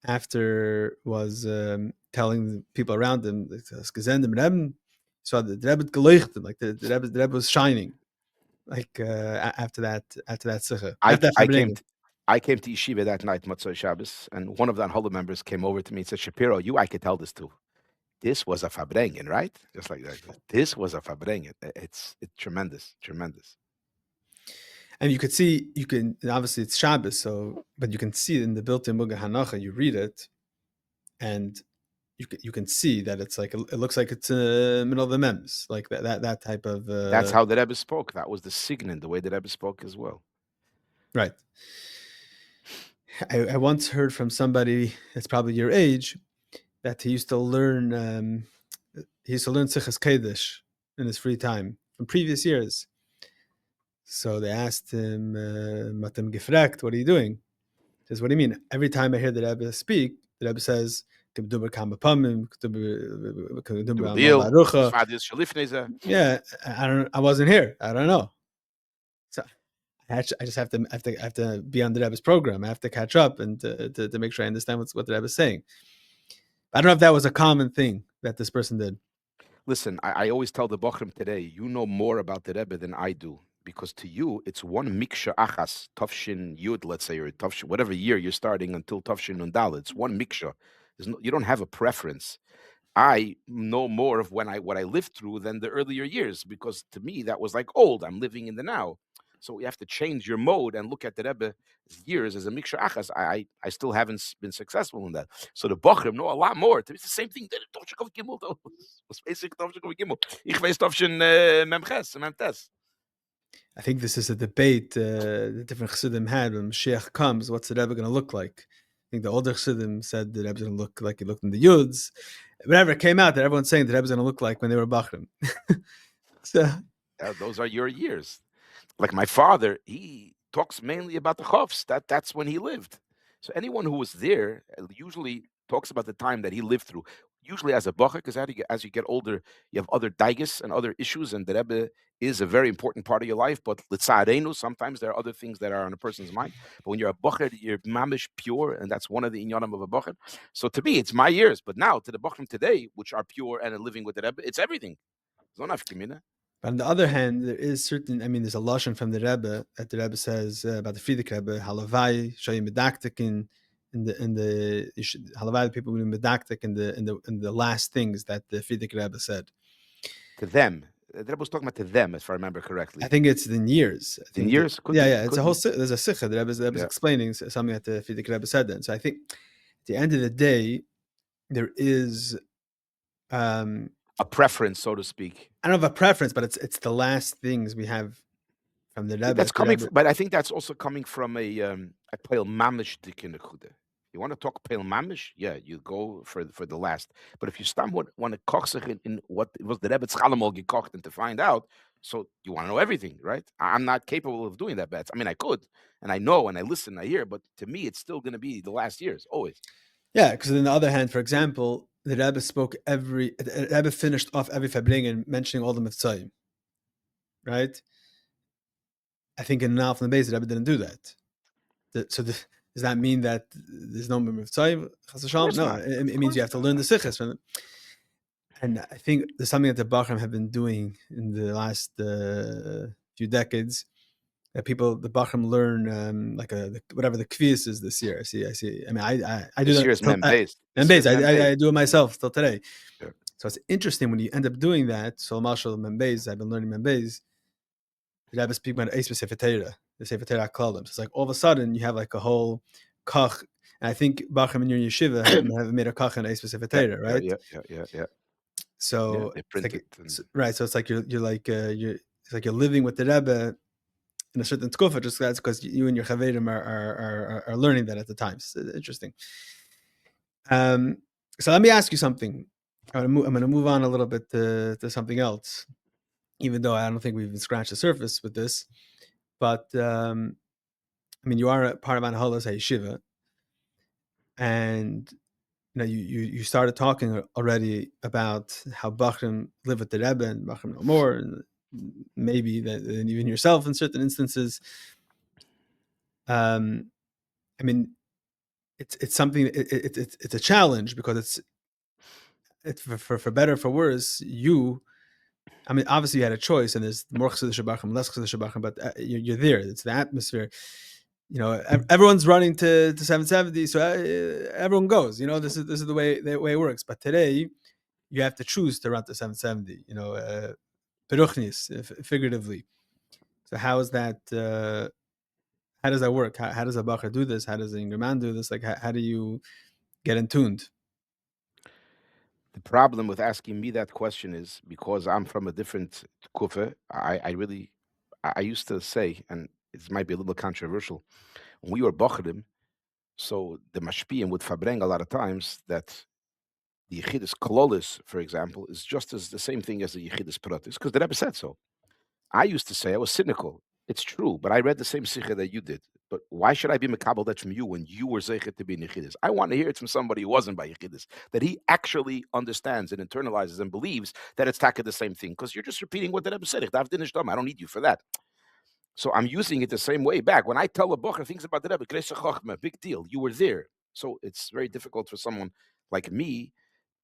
after was telling the people around him, so the Rebbe geleuchtet, like the Rebbe was shining, like after that sikha. I came to Yeshiva that night, Motzei Shabbos, and one of the Anhola members came over to me and said, Shapiro, I could tell this too. This was a Fabrengen, right? Just like that. This was a Fabrengen. It's tremendous. And you can obviously it's Shabbos, but you can see in the built-in Muga Hanacha, you read it, and you can see that it's like it looks like it's in the middle of the mems, like that type of. That's how the Rebbe spoke. That was the signin, the way the Rebbe spoke as well. Right. I once heard from somebody that's probably your age that he used to learn Sichas Kodesh in his free time from previous years. So they asked him, Matem gefragt, what are you doing? He says, what do you mean? Every time I hear the Rebbe speak, the Rebbe says, yeah, I wasn't here. I don't know. So I just have to be on the Rebbe's program. I have to catch up and to make sure I understand what the Rebbe is saying. I don't know if that was a common thing that this person did. Listen, I always tell the Bochurim today, you know more about the Rebbe than I do. Because to you, it's one miksha achas, Tavshin Yud, let's say, or Tavshin, whatever year you're starting until Tavshin Nundal. It's one miksha. You don't have a preference. I know more of what I lived through than the earlier years, because to me, that was like old. I'm living in the now. So you have to change your mode and look at the Rebbe's years as a miksha achas. I still haven't been successful in that. So the Bochurim know a lot more. It's the same thing. Tavshin Gimmel though. Was basic Tavshin Gimmel. Ich weiß Tavshin Memches, Memtes. I think this is a debate the different Chassidim had when Mashiach comes. What's the Rebbe going to look like? I think the older Chassidim said the Rebbe's going to look like he looked in the Yuds. Whenever it came out, that everyone's saying the Rebbe's going to look like when they were Bochurim. So those are your years. Like my father, he talks mainly about the Chovs. That's when he lived. So anyone who was there usually talks about the time that he lived through. usually as a bochur, because as you get older, you have other daigas and other issues, and the Rebbe is a very important part of your life. But litzarenu, sometimes there are other things that are on a person's mind. But when you're a bochur, you're mamish pure, and that's one of the inyanim of a bochur. So to me, it's my years. But now to the bochurim today, which are pure and are living with the Rebbe, it's everything. But on the other hand, there is certain. I mean, there's a lashon from the Rebbe that the Rebbe says about the Frierdiker Rebbe, halavai shoyim medaktik in the halavai people will be medaktik in the last things that the Frierdiker Rebbe said. To them, the Rebbe was talking about to them, if I remember correctly. I think it's in years. I think in years, could yeah, be, yeah. It's could a whole. be. There's a sikha. The Rebbe's explaining something that the Frierdiker Rebbe said then. So I think at the end of the day, there is a preference, so to speak. I don't have a preference, but it's the last things we have from the Rebbe. That's coming, but I think that's also coming from a pale mamish dikinekude. You want to talk pale mamish? Yeah, you go for the last. But if you want to koch sich in what was the Rebbe Tzchalamol gekocht and to find out, so you want to know everything, right? I'm not capable of doing that, bet. I mean, I could, and I know, and I listen, I hear, but to me, it's still going to be the last years, always. Yeah, because on the other hand, for example, the Rebbe the Rebbe finished off every Fabringen mentioning all the mitzvahs, right? I think in Nal from the base, the Rebbe didn't do that. Does that mean that there's no mitzvah? No, it means you have to learn the sichos from it. And I think there's something that the Bochurim have been doing in the last few decades. That the Bochurim learn whatever the chayus is this year. I see. I mean, I do this that. Year's membez. I do it myself till today. Yeah. So it's interesting when you end up doing that. So Mashal membez, I've been learning membez. The Rebbe speaks about a specific Torah, the Sefer Torah Klalim. So it's like all of a sudden you have like a whole kach, and I think Bochurim in your yeshiva have made a kach and a specific Torah, right? Yeah. So they print it, right. So it's like you're living with the Rebbe in a certain tkufa, just that's because you and your chaverim are learning that at the time. So interesting. So let me ask you something. I'm going to move on a little bit to something else, even though I don't think we've even scratched the surface with this. But I mean, you are a part of Anaholas Yeshiva, and you started talking already about how Bochurim live with the Rebbe and Bochurim no more, and maybe and even yourself in certain instances. I mean, it's something. It's a challenge because it's for better or for worse. I mean, obviously you had a choice, and there's more chassidus Bochurim, less chassidus Bochurim, but you're there. It's the atmosphere. Everyone's running to 770, so everyone goes. This is the way it works. But today, you have to choose to run to 770. Peruchnis, figuratively. So how is that? How does that work? How does a bochur do this? How does a younger man do this? Like, how do you get in tuned? The problem with asking me that question is because I'm from a different kufa. I used to say, and it might be a little controversial, when we were bochurim, so the mashpiyim would fabreng a lot of times that the yechidus kololis, for example, is just as the same thing as the yechidus pratis, because the Rebbe said so. I used to say I was cynical. It's true, but I read the same sikha that you did. But why should I be mekabel that from you when you were zeichet to be yechidus? I want to hear it from somebody who wasn't by yechidus, that he actually understands and internalizes and believes that it's taka the same thing. Because you're just repeating what the Rebbe said. I don't need you for that. So I'm using it the same way back. When I tell a bochur things about the Rebbe, Kresha Chochmah, big deal. You were there. So it's very difficult for someone like me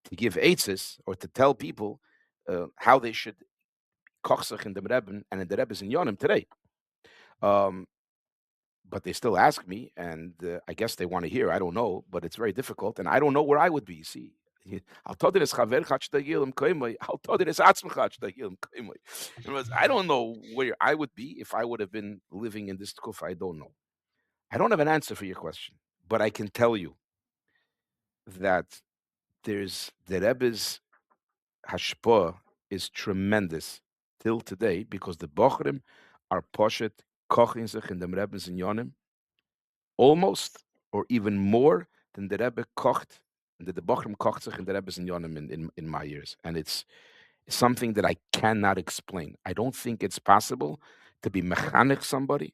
to give eitzes or to tell people how they should koch sich in the Rebbe and in the Rebbe's in Yonim today. But they still ask me, and I guess they want to hear. I don't know, but it's very difficult, and I don't know where I would be. You see, I don't know where I would be if I would have been living in this kufa. I don't know. I don't have an answer for your question, but I can tell you that there's the Rebbe's hashpah is tremendous till today because the bochurim are poshet koching sich in the Rebbe's in Yonim almost or even more than the Rebbe kocht, the bochurim kocht sich in the Rebbe's in Yonim in my years, and it's something that I cannot explain. I don't think it's possible to be mechanech somebody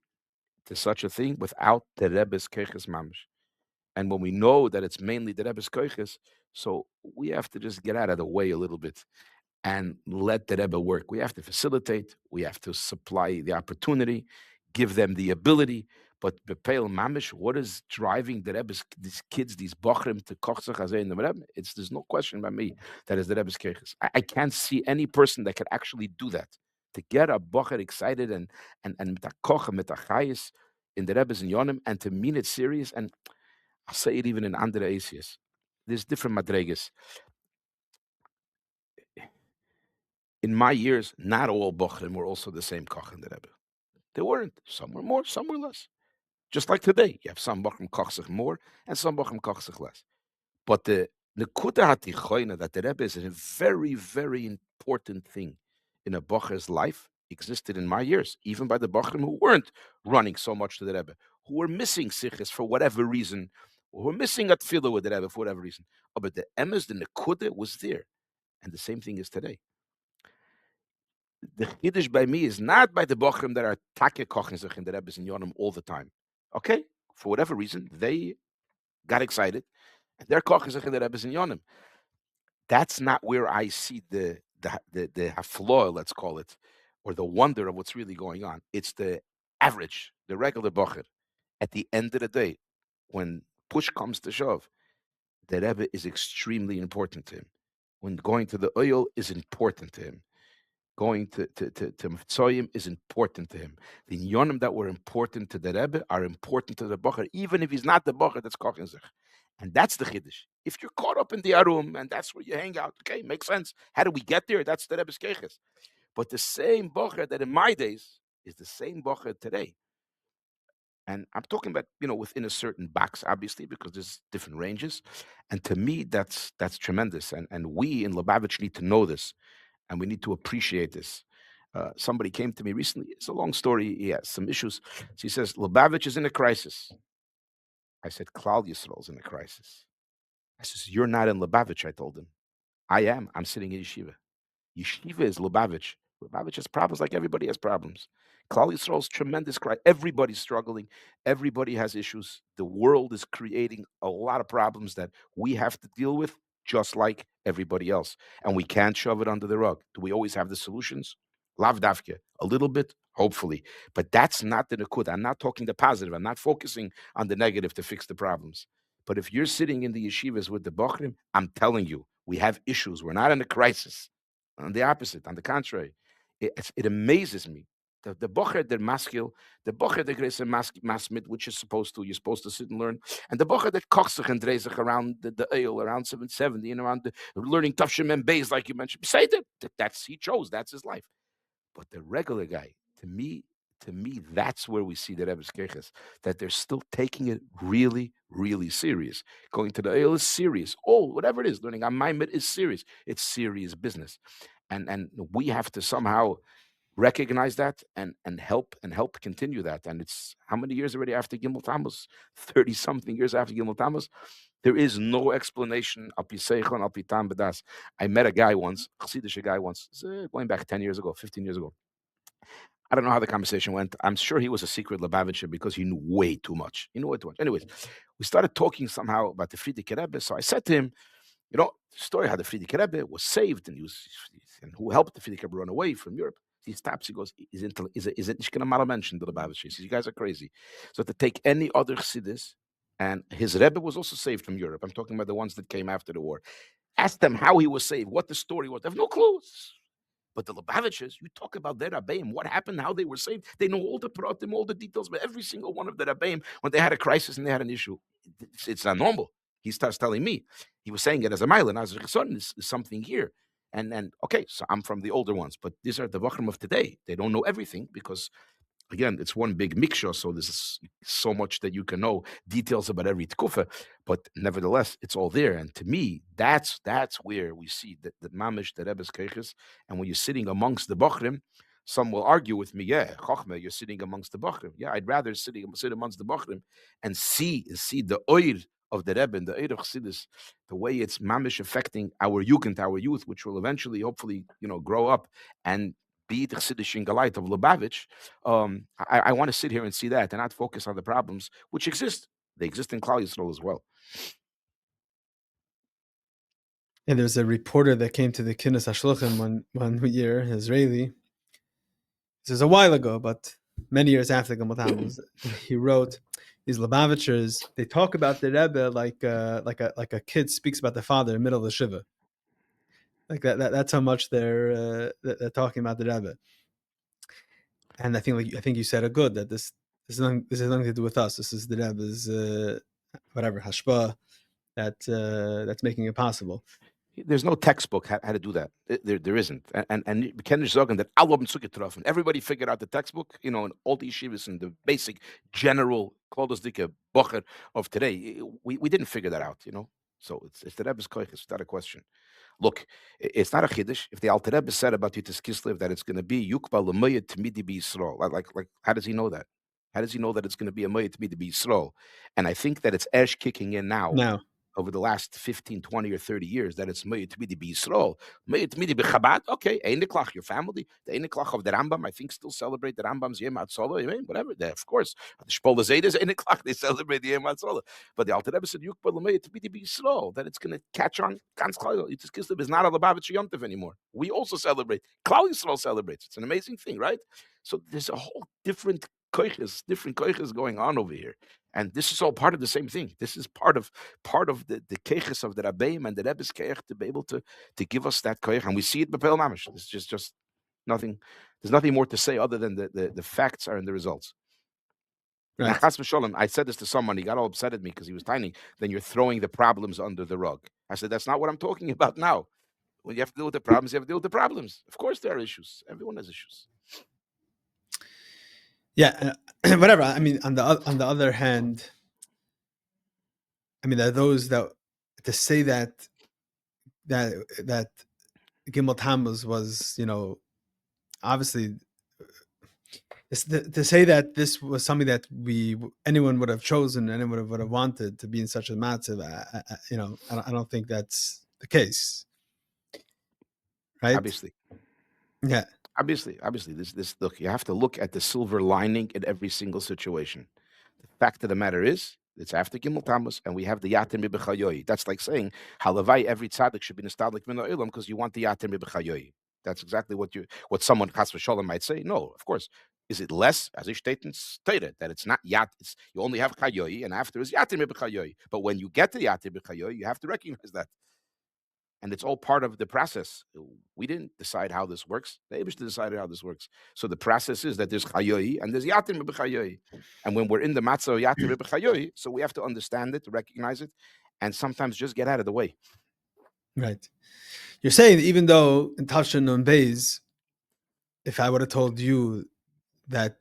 to such a thing without the Rebbe's keches mamish. And when we know that it's mainly the Rebbe's koiches, so we have to just get out of the way a little bit and let the Rebbe work. We have to facilitate, we have to supply the opportunity, give them the ability. But Bepeil Mamish, what is driving the Rebbe's, these kids, these bochrim to kochzach hazeh in the Rebbe? There's no question by me that is the Rebbe's keches. I can't see any person that can actually do that. To get a bocher excited and mit a koch and mit a chayus in the Rebbe's in Yonim and to mean it serious, and I'll say it even in andere Asias. There's different madregas. In my years, not all bochrim were also the same koch in the Rebbe. They weren't. Some were more, some were less. Just like today, you have some bochrim kochzich more and some bochrim kochzich less. But the nekuda hatichoina that the Rebbe is a very, very important thing in a bocher's life existed in my years, even by the bochrim who weren't running so much to the Rebbe, who were missing sichos for whatever reason, who were missing a tefillah with the Rebbe for whatever reason. Oh, but the emes, the nekuda was there. And the same thing is today. The chiddush by me is not by the bochrim that are take kochen sich in the Rebbe's in Yonim all the time. Okay? For whatever reason, they got excited, and they're kochen sich in the Rebbe's in Yonim. That's not where I see the hafloah, let's call it, or the wonder of what's really going on. It's the average, the regular bocher. At the end of the day, when push comes to shove, the Rebbe is extremely important to him. When going to the oil is important to him. Going to Mitzoyim is important to him. The Yonim that were important to the Rebbe are important to the bocher, even if he's not the bocher that's kochen sich. And that's the chiddush. If you're caught up in the arum and that's where you hang out, okay, makes sense. How do we get there? That's the Rebbe's keches. But the same bocher that in my days is the same bocher today. And I'm talking about, within a certain box, obviously, because there's different ranges. And to me, that's tremendous. And we in Lubavitch need to know this, and we need to appreciate this. Somebody came to me recently. It's a long story. He has some issues. So he says, Lubavitch is in a crisis. I said, Klal Yisrael is in a crisis. I says, you're not in Lubavitch, I told him. I am. I'm sitting in Yeshiva. Yeshiva is Lubavitch. Lubavitch has problems like everybody has problems. Klal Yisrael is tremendous cry. Everybody's struggling. Everybody has issues. The world is creating a lot of problems that we have to deal with, just like everybody else. And we can't shove it under the rug. Do we always have the solutions? Lav davke. A little bit, hopefully. But that's not the nekud. I'm not talking the positive. I'm not focusing on the negative to fix the problems. But if you're sitting in the yeshivas with the bochrim, I'm telling you, we have issues. We're not in a crisis. On the opposite, on the contrary, it amazes me. The bocher, the maskil, the bocher, the grace masmid, which is you're supposed to sit and learn, and the bocher that kochs sich and dreis sich around the oil, around 770, and around the learning tafshim and bays, like you mentioned. Say that's he chose, that's his life. But the regular guy, to me, that's where we see the Rebbe's keches, that they're still taking it really, really serious. Going to the oil is serious. Oh, whatever it is, learning on Maimed is serious. It's serious business. And we have to somehow recognize that and help continue that. And it's how many years already after Gimmel Tammuz? 30-something years after Gimmel Tammuz. There is no explanation. I met a guy once, Chassidish guy once, going back 10 years ago, 15 years ago. I don't know how the conversation went. I'm sure he was a secret Lubavitcher because he knew way too much. He knew way too much. Anyways, we started talking somehow about the Frierdiker Rebbe. So I said to him, the story how the Frierdiker Rebbe was saved and who helped the Frierdiker Rebbe run away from Europe. He stops, he goes, is it nicht going to mention the Lubavitcher? He says, you guys are crazy. So to take any other Chassidus, and his Rebbe was also saved from Europe. I'm talking about the ones that came after the war. Ask them how he was saved, what the story was. They have no clues. But the Lubavitchers, you talk about their Rabbeim, what happened, how they were saved. They know all the pratim, all the details, but every single one of the Rabbeim, when they had a crisis and they had an issue, it's not normal. He starts telling me. He was saying it as a mile, as a son is something here. And okay, so I'm from the older ones, but these are the Bochurim of today. They don't know everything because, again, it's one big mixture, so there's so much that you can know, details about every tkufa, but nevertheless, it's all there. And to me, that's where we see the mamish, the Rebbe's keches. And when you're sitting amongst the Bochurim, some will argue with me, yeah, Chochmeh, you're sitting amongst the Bochurim. Yeah, I'd rather sit amongst the Bochurim and see the oir of the Rebbe and the oir of Chassidus, the way it's mamish affecting our Jugend, our youth, which will eventually, hopefully, grow up and be the Chassidish Galite of Lubavitch. I want to sit here and see that and not focus on the problems which exist. They exist in Klal Yisrael as well. And there's a reporter that came to the Kinnis Hashluchim one year, Israeli. This is a while ago, but many years after Gimmel Tammuz. He wrote, these Lubavitchers, they talk about the Rebbe like a kid speaks about the father in the middle of the shiva. Like that's how much they're talking about the Rebbe. And I think you said it good, that this has nothing to do with us. This is the Rebbe's whatever hashpah that's making it possible. There's no textbook how to do that. There isn't. And we can sagen that alle haben zugetroffen. Everybody figured out the textbook, in all the yeshivas and the basic general Klodosdike bochur of today. We didn't figure that out, So it's the Rebbe's koich. It's not a question. Look, it's not a chiddush. If the Alter Rebbe said about Yitzchak Kislev that it's going to be Yukba L'Moyed Tmidi B'Yisrael, like how does he know that? How does he know that it's going to be a Moyed Tmidi B'Yisrael? And I think that it's Esh kicking in now over the last 15, 20, or 30 years, that it's Moyed Tmidi B'Yisrael. Moyed Tmidi B'Chabad, okay, Ein Niklach, your family. The Ein Niklach of the Rambam, I think, still celebrate the Rambam's Yom HaTzolah, whatever. Of course, the Shpola Zayda's Ein Niklach, they celebrate the Yom HaTzolah. But the Alter Rebbe said, Yukba L'Moyed Tmidi B'Yisrael, that it's going to catch on. Ganz Klal Yitzchak Kislev is not a Lubavitcher Yom Tov anymore. We also celebrate. Klal Yisrael celebrates. It's an amazing thing, right? So there's a whole different koiches going on over here. And this is all part of the same thing. This is part of the keiches of the Rabbeim and the Rebbe's keich to be able to give us that koich. And we see it b'pel mamish. It's just nothing. There's nothing more to say other than the facts are in the results. Right. I said this to someone. He got all upset at me because he was tiny. Then you're throwing the problems under the rug. I said, that's not what I'm talking about now. When you have to deal with the problems, you have to deal with the problems. Of course there are issues. Everyone has issues. Yeah, whatever. I mean, on the other hand, I mean, there are those that to say that Gimmel Tammuz was, obviously, to say that this was something that anyone would have chosen, anyone would have wanted to be in such a matzav, I don't think that's the case, right? Obviously. Yeah. Obviously, this look, you have to look at the silver lining in every single situation. The fact of the matter is, it's after Gimmel Tammuz, and we have the Yatim B'Chayoyi. That's like saying, Halavai, every tzaddik should be nostalgic min ha'olam because you want the Yatim B'Chayoyi. That's exactly what someone Chas v'Sholem might say. No, of course. Is it less, as ich stated, that it's not Yat, you only have Chayoyi, and after is Yatim B'Chayoyi. But when you get to Yatim B'Chayoyi, you have to recognize that. And it's all part of the process. We didn't decide how this works. The Rebbe decided how this works. So the process is that there's chayoi and there's yatim b'chayoi. And when we're in the matzah yatim b'chayoi, so we have to understand it, recognize it, and sometimes just get out of the way. Right. You're saying even though in Tafshin Nun Beis, if I would have told you that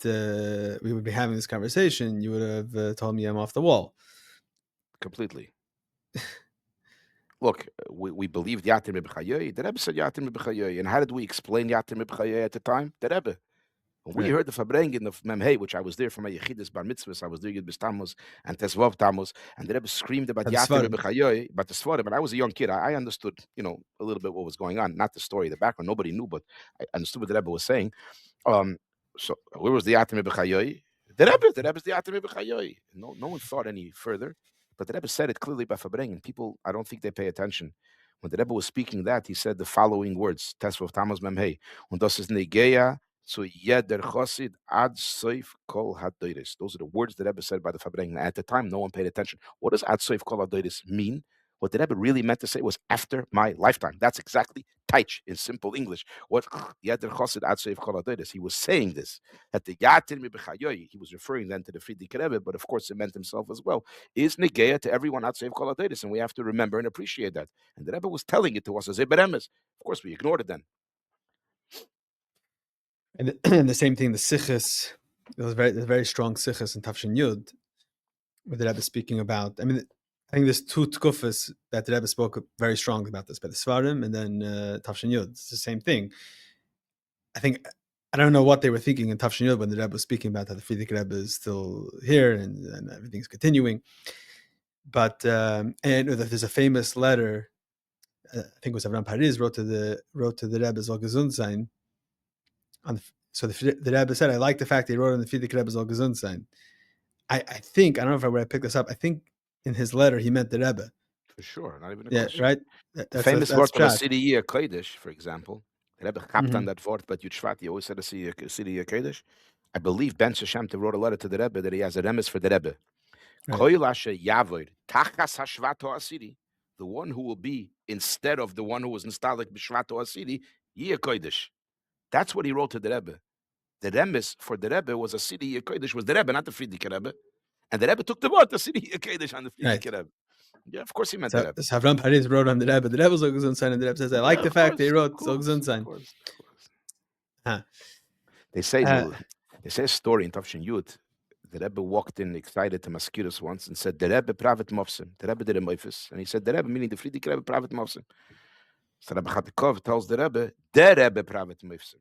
we would be having this conversation, you would have told me I'm off the wall. Completely. Look, we believed Yatim B'Chayoyi. The Rebbe said Yatim B'Chayoyi. And how did we explain Yatim B'Chayoyi at the time? The Rebbe. When we heard the Fabrengen of menahel, which I was there for my Yechidus Bar Mitzvahs, I was doing it Tammuz and Tesvav Tammuz, and the Rebbe screamed about Yatim B'Chayoyi, about the Svarim. And I was a young kid. I understood, a little bit what was going on. Not the story, the background. Nobody knew, but I understood what the Rebbe was saying. So where was the Yatim B'Chayoyi? The Rebbe's the Yatim B'Chayoyi. No one thought any further. But the Rebbe said it clearly by Fabrengen. People, I don't think they pay attention. When the Rebbe was speaking that, he said the following words, Tesvav Tammuz menahel, und das ist Negeya zu jeder Chosid ad soif kol hadoiris. Those are the words the Rebbe said by the Fabrengen. At the time, no one paid attention. What does ad soif kol hadoiris mean? What the Rebbe really meant to say was after my lifetime. That's exactly taich in simple English. What Yeder Chosid Ad Soif Kol Hadoros. He was saying this, that the Yatir B'Chayoyi, he was referring then to the Frierdiker Rebbe, but of course it meant himself as well, is Negeya to everyone Ad Soif Kol Hadoros, and we have to remember and appreciate that. And the Rebbe was telling it to us as Eberemes. Of course, we ignored it then. And the same thing, the Sichos, there was very strong Sichos in Tafshin Yud, where the Rebbe speaking about, I think there's two tkufas that the Rebbe spoke very strongly about this, by the Svarim and then Tafshin Yud. It's the same thing. I don't know what they were thinking in Tafshin Yud when the Rebbe was speaking about how the Frierdiker Rebbe is still here and everything's continuing. But and there's a famous letter, I think it was Avram Pariz wrote to the Rebbe Zol Gesund sein. So the Rebbe said, I like the fact he wrote on the Frierdiker Rebbe Zol Gesund sein. I think, I don't know if I would have picked this up. I think in his letter he meant the Rebbe. For sure, not even a Yeah, question. right. The famous That's word of a shot. city year Kodesh, for example, the Rebbe chapped on Mm-hmm. that word, but Yud he always said a city year Kodesh. I believe Ben Shashamte wrote a letter to the Rebbe that he has a remes for the Rebbe. Right. Koil asher yavoid tachas hashvato asiri, the one who will be instead of the one who was installed b'shvato asiri, year Kodesh. That's what he wrote to the Rebbe. The remes for the Rebbe was a city year Kodesh, was the Rebbe, not the Friedrich Rebbe. And the Rebbe took the word, the city year Kodesh on the Friedrich Right. Rebbe. Yeah, of course he meant the So Rebbe. Savram Paris wrote on the Rebbe. The Rebbe soll gesund sein, and the Rebbe says, I like Yeah, the of fact that he course, of wrote soll course, gesund of sein. course, of course. Huh. They say Uh, they say a story in Tafshin Yud. The Rebbe walked in excited to Maskiros once and said, the Rebbe Pravet Mofsim. The Rebbe did a Moifis. And he said, the Rebbe, meaning the Friedrich Rebbe Pravet Mofsim. So Rabbi Chaim tells the Rebbe Pravet Mofsim.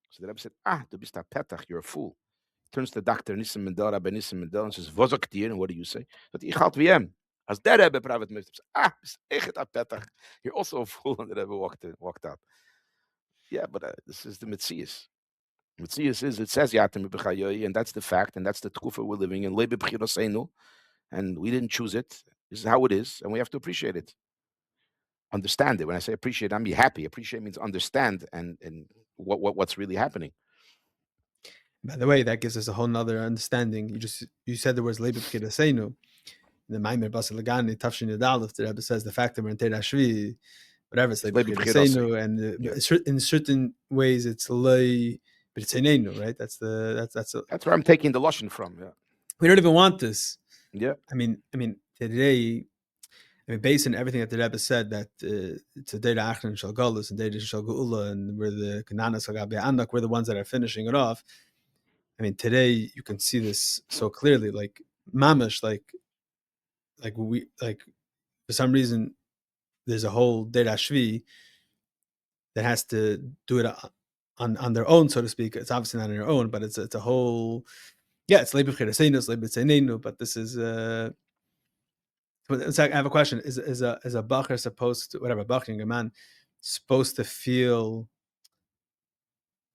So the Rebbe said, du bist a Petach, you're a fool. Turns to Dr. Nissim Mendel, Rabbi Nissim Mendel, and says, was sagt dir? And what do you say? But ich halt wie hem. As der Rebbe Pravet Mofsim. Bist echt a Petach. You're also a fool. And the Rebbe walked out. Yeah, but this is the Metzias. Metzias is, it says Yatim B'chayoyi, and that's the fact, and that's the trufa we're living in. Lebe b'chiroseinu, and we didn't choose it. This is how it is, and we have to appreciate it. Understand it. When I say appreciate, I mean happy. Appreciate means understand and what's really happening. by the way, that gives us a whole nother understanding. You said the words Leib B'chidaseinu. The Maimer Basel Lagani, Tafshin Yadalef, the Rebbe says the fact that we're in Teira Shvi, whatever, it's It's Leib lebe b'chirosei. B'chidaseinu, and Yeah, in certain ways it's Lei B'chidaseinu, right? that's where I'm taking the lashon from. Yeah, We don't even want this. yeah. I mean, today, based on everything that the Rebbe said, that it's a Deira Achron Shal Golus and Deira Shal Geula, and we're the Kananas Hagabe Anak, we're the ones that are finishing it off. I mean, today you can see this so clearly, like mamish, we like for some reason there's a whole Deira Shvi that has to do it on their own, so to speak. It's obviously not on their own, but it's a whole, yeah, it's Leib B'chidaseinu, it's Leib B'tzeneinu, but this is but it's like, I have a question: is a bochur supposed to, whatever, bochur a man supposed to feel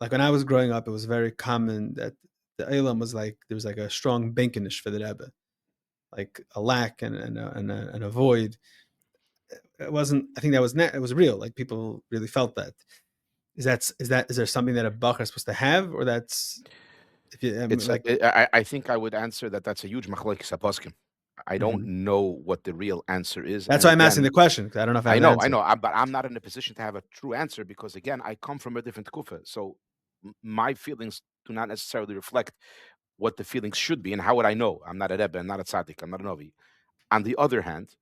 like, when I was growing up, it was very common that the Eilam was like, there was like a strong benkenish for the Rebbe, like a lack and a void. It wasn't. I think that was it was real. Like people really felt that. Is there something that a bochur is supposed to have, or that's, if you like? I think I would answer that that's a huge machlokes haposkim. I don't Mhm. know what the real answer is, That's and why I'm asking again, the question, because I don't know if I I have an know, answer. but I'm not in a position to have a true answer because, again, I come from a different kufa. So my feelings do not necessarily reflect what the feelings should be. And how would I know? I'm not a Rebbe, I'm not a tzaddik, I'm not a Novi. On the other hand,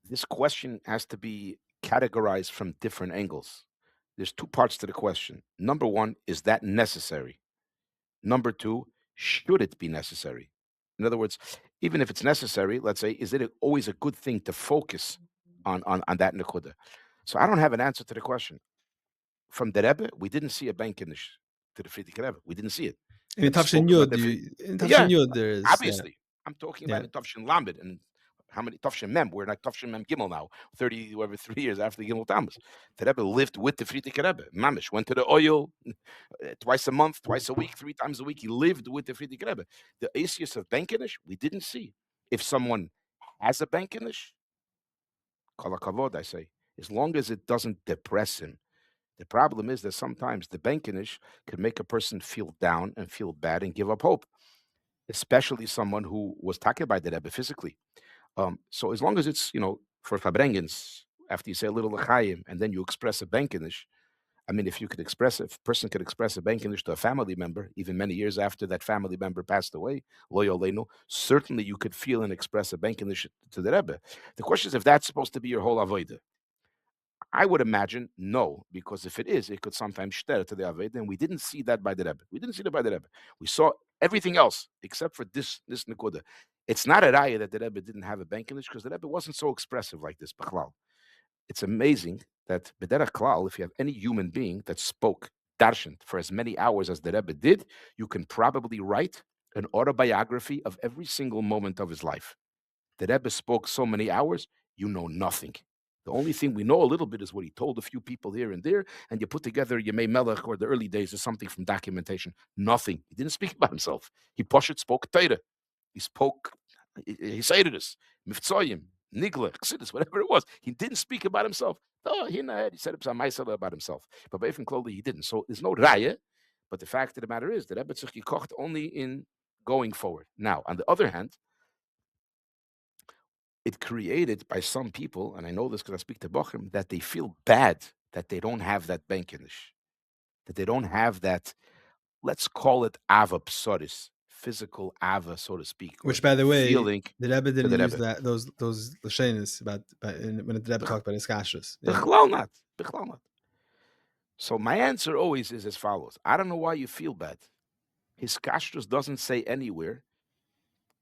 this question has to be categorized from different angles. There's two parts to the question. Number one, is that necessary? Number two, should it be necessary? In other words, even if it's necessary, let's say, is it always a good thing to focus on that nekuda? So I don't have an answer to the question. From the Rebbe, we didn't see a bankinish to the Friedrich Rebbe. We didn't see it. In Tafshin Spoken about Yud, the in Tafshin yeah, Yud, there is, yeah, obviously. I'm talking about yeah. in Tafshin Lamed and how many Tafshin Mem? We're not Tafshin Mem Gimmel now. 30, whatever, 3 years after the Gimmel Tammuz. The Rebbe lived with the Friedrich Rebbe. Mamish went to the oil twice a month, twice a week, 3 times a week. He lived with the Friedrich Rebbe. The Asius of Bankinish, we didn't see. If someone has a Bankinish, kol hakavod, I say, as long as it doesn't depress him. The problem is that sometimes the Bankinish can make a person feel down and feel bad and give up hope, especially someone who was taken by the Rebbe physically. So as long as it's, for Fabrengens, after you say a little L'chaim and then you express a Bankinish, I mean, if a person could express a Bankinish to a family member, even many years after that family member passed away, loyolenu, certainly you could feel and express a Bankinish to the Rebbe. The question is if that's supposed to be your whole avodah. I would imagine no, because if it is, it could sometimes shter to the Aved, and we didn't see that by the Rebbe. We didn't see that by the Rebbe. We saw everything else except for this Nekuda. It's not a raya that the Rebbe didn't have a bankinage because the Rebbe wasn't so expressive like this. B'chlal. It's amazing that b'derech klal, if you have any human being that spoke darshan for as many hours as the Rebbe did, you can probably write an autobiography of every single moment of his life. The Rebbe spoke so many hours, you know nothing. The only thing we know a little bit is what he told a few people here and there, and you put together Yemei Melech or the early days or something from documentation. Nothing. He didn't speak about himself. He spoke Torah. He spoke Hisaydus, Miftsoyim, Nigla, Chassidus, whatever it was. He didn't speak about himself. Oh, he said about himself. But Beifin Kloli, he didn't. So there's no raya. But the fact of the matter is that Rebbe tzich gekocht only in going forward. Now, on the other hand, it created by some people, and I know this because I speak to Bochurim, that they feel bad that they don't have that benkinish, that they don't have that, let's call it ava psoris, physical ava, so to speak. Which, by the way, feeling the Rebbe didn't the use Rebbe. those lashenis when the Rebbe talked about his kashrus. Bichlal not. So my answer always is as follows. I don't know why you feel bad. His kashrus doesn't say anywhere.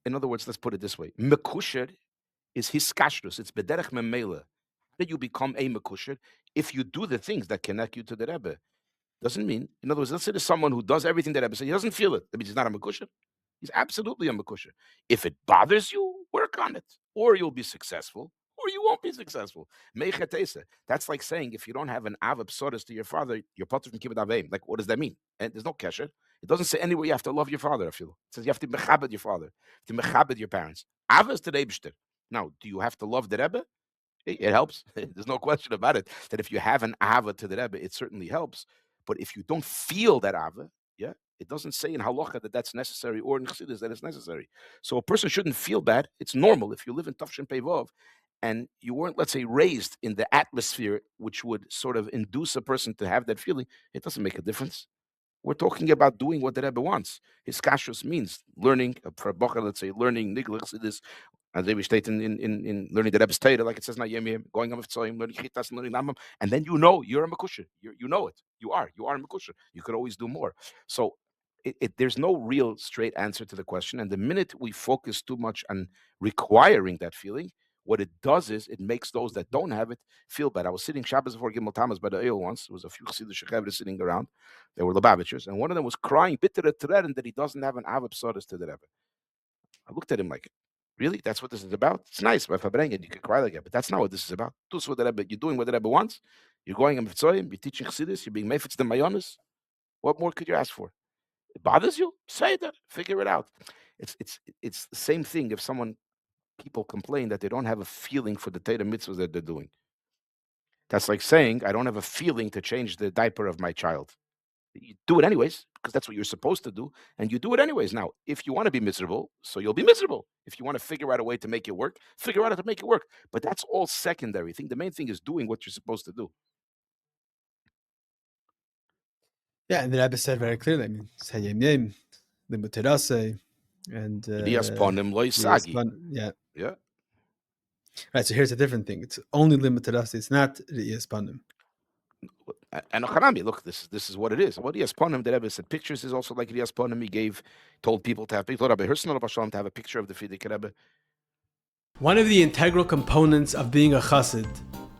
In other words, let's put it this way. Mekusher is his kashrus. It's bederech memela. How do you become a mekusher? If you do the things that connect you to the Rebbe. Doesn't mean, in other words, let's say there's someone who does everything that Rebbe says. He doesn't feel it. That means he's not a mekusher. He's absolutely a mekusher. If it bothers you, work on it. Or you'll be successful, or you won't be successful. Meichetesa. That's like saying if you don't have an av psoris to your father, you're potter from kibbut aveim. Like, what does that mean? And there's no kesher. It doesn't say anywhere you have to love your father. I feel it says you have to mechabed your father, to mechabed your parents. Av is to the Eibishter. Now, do you have to love the Rebbe? It helps. There's no question about it. That if you have an ava to the Rebbe, it certainly helps. But if you don't feel that ava, yeah, it doesn't say in halacha that that's necessary or in chassidus that it's necessary. So a person shouldn't feel bad. It's normal if you live in Tafshin Pevov and you weren't, let's say, raised in the atmosphere which would sort of induce a person to have that feeling. It doesn't make a difference. We're talking about doing what the Rebbe wants. His kashrus means learning, for a bochur, let's say, learning nigla chassidus, as they state in learning the Rebbe's Torah, like it says, going on with Tzoyim, learning chitas, learning namam, and then you know you're a mekusher. You know it. You are a mekusher. You could always do more. So there's no real straight answer to the question. And the minute we focus too much on requiring that feeling, what it does is it makes those that don't have it feel bad. I was sitting Shabbos before Gimmel Tammuz by the oil once. There was a few Chassidish Rebbe sitting around. They were Lubavitchers, and one of them was crying bitter at Tereren that he doesn't have an Avab Sodas to the Rebbe. I looked at him like, really? That's what this is about? It's nice, but if I bring it, you can cry like that. But that's not what this is about. You're doing what the Rebbe wants. You're going on Mitzvahim, you're teaching Chassidus, you're being Mefetz the Mayonis. What more could you ask for? It bothers you? Say that. Figure it out. It's the same thing if people complain that they don't have a feeling for the Torah mitzvahs that they're doing. That's like saying, I don't have a feeling to change the diaper of my child. You do it anyways, because that's what you're supposed to do, and you do it anyways. Now, if you want to be miserable, so you'll be miserable. If you want to figure out a way to make it work, figure out how to make it work. But that's all secondary. I think the main thing is doing what you're supposed to do. Yeah, and the Rebbe said very clearly, I mean, Sayem Limuterase, and Yeah. Right, so here's a different thing. It's only Limuterase, it's not Riyas Panim. And Ochanami, look, this is what it is. What Riyas Panim, the Rebbe said pictures is also like Riyas Panim. He told people to have pictures. Rabbi Hirson to have a picture of the Fidik Rebbe. One of the integral components of being a chassid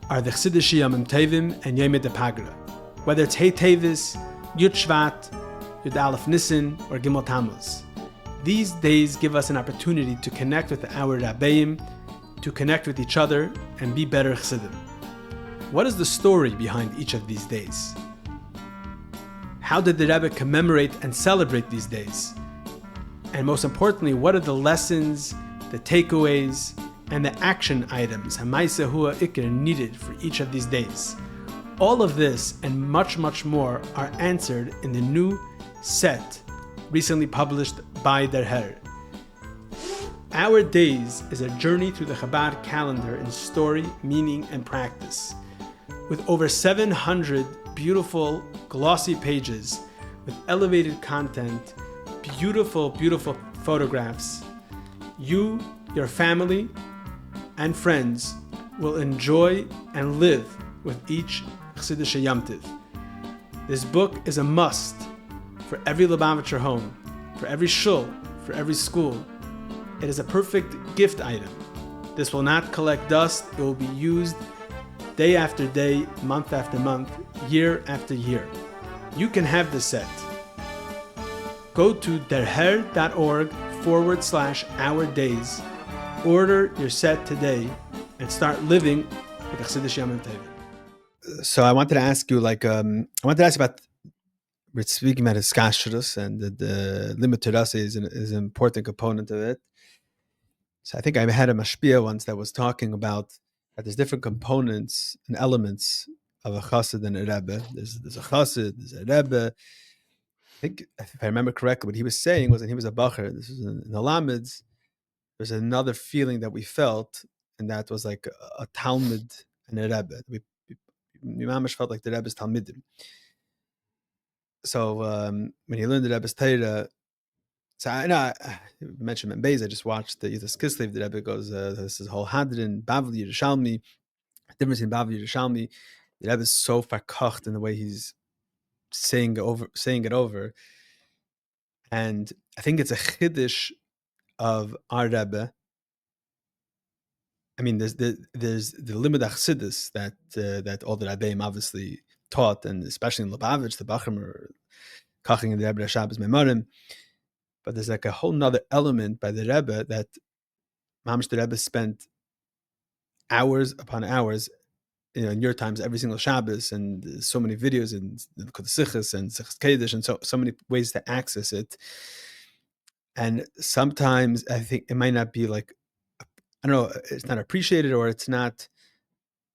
are the Chassidus Yomim Tovim and Yom Pagra. Whether it's Hey Tevis, Yud Shvat, Yud Aleph Nisan, or Gimmel Tammuz. These days give us an opportunity to connect with our Rabbeim, to connect with each other, and be better chassidim. What is the story behind each of these days? How did the Rebbe commemorate and celebrate these days? And most importantly, what are the lessons, the takeaways, and the action items Hamaisa Hua Ikr needed for each of these days? All of this and much, much more are answered in the new set recently published by Der Herr. Our Days is a journey through the Chabad calendar in story, meaning, and practice. With over 700 beautiful, glossy pages with elevated content, beautiful, beautiful photographs, you, your family, and friends will enjoy and live with each Chassidus Yom Tiv. This book is a must for every Lubavitcher home, for every shul, for every school. It is a perfect gift item. This will not collect dust. It will be used day after day, month after month, year after year. You can have this set. Go to derher.org/our days. Order your set today and start living with the Chassidish Yamim Tov. So I wanted to ask you, about we're speaking about his kashrus, and the limit to us is an important component of it. So I think I had a mashpia once that was talking about that there's different components and elements of a chassid and a rebbe. There's a chassid, there's a rebbe. I think, if I remember correctly, what he was saying was that he was a bochur. This was in the Lamids. There's another feeling that we felt, and that was like a Talmud and a rebbe. We mamish felt like the rebbe's talmidim. So when he learned the rebbe's Torah, so I know I mentioned in Beis, I just watched the Yitzhak Kislev. The Rebbe goes, this is whole Hadrin, Bavli, Yerushalmi, difference in Bavli, Yerushalmi. The Rebbe is so verkocht in the way he's saying it over. And I think it's a chiddush of our Rebbe. I mean, there's the limud achsidus that all the Rebbeim obviously taught, and especially in Lubavitch, the Bochurim are kaching in the Rebbe Shabbos Memorim. But there's like a whole nother element by the Rebbe that Mamish the Rebbe spent hours upon hours, in your times, every single Shabbos, and so many videos and Sichos and Sichos Kedesh, and so many ways to access it. And sometimes I think it might not be like, I don't know, it's not appreciated, or it's not,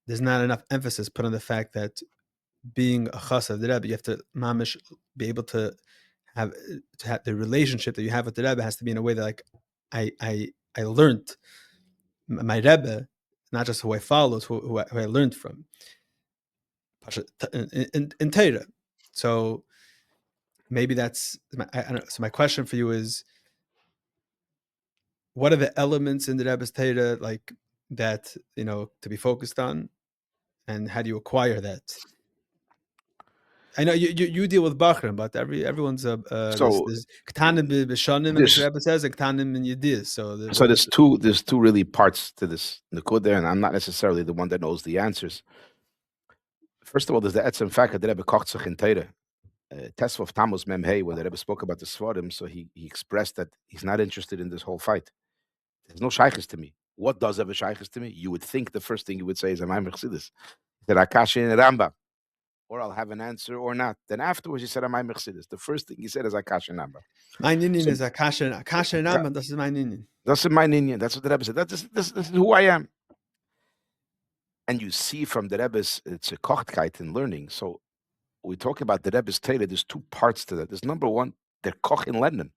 there's not enough emphasis put on the fact that being a chas of the Rebbe, you have to mamish be able to have the relationship that you have with the Rebbe has to be in a way that, like, I learned my Rebbe, not just who I followed, who I learned from in Torah. So maybe that's I don't know. So my question for you is, what are the elements in the Rebbe's Torah, like, that, to be focused on, and how do you acquire that? I know you deal with Bochurim, but everyone's So there's Ketanim b'Shanim, and the this Rebbe says Ketanim and Yedis. So there's two really parts to this Nakud there, and I'm not necessarily the one that knows the answers. First of all, there's the etzem fact that the Rebbe kocht sich in Torah. Tesvav Tammuz Mem Hey, when the Rebbe spoke about the Svarim, so he expressed that he's not interested in this whole fight. There's no shaykhs to me. What does have a shaykhs to me? You would think the first thing you would say is Amayim Chassidus. That Akash in Ramba, or I'll have an answer or not. Then afterwards he said Amayim Chassidus. The first thing he said is Akash in Ramba. My ninian is Akash and Rambam. This is my ninian. That's my ninian. That's what the Rebbe said. This is who I am. And you see from the Rebbe's, it's a kochtkeit in learning. So we talk about the Rebbe's Torah, there's two parts to that. There's number one, they're koch in Lenin.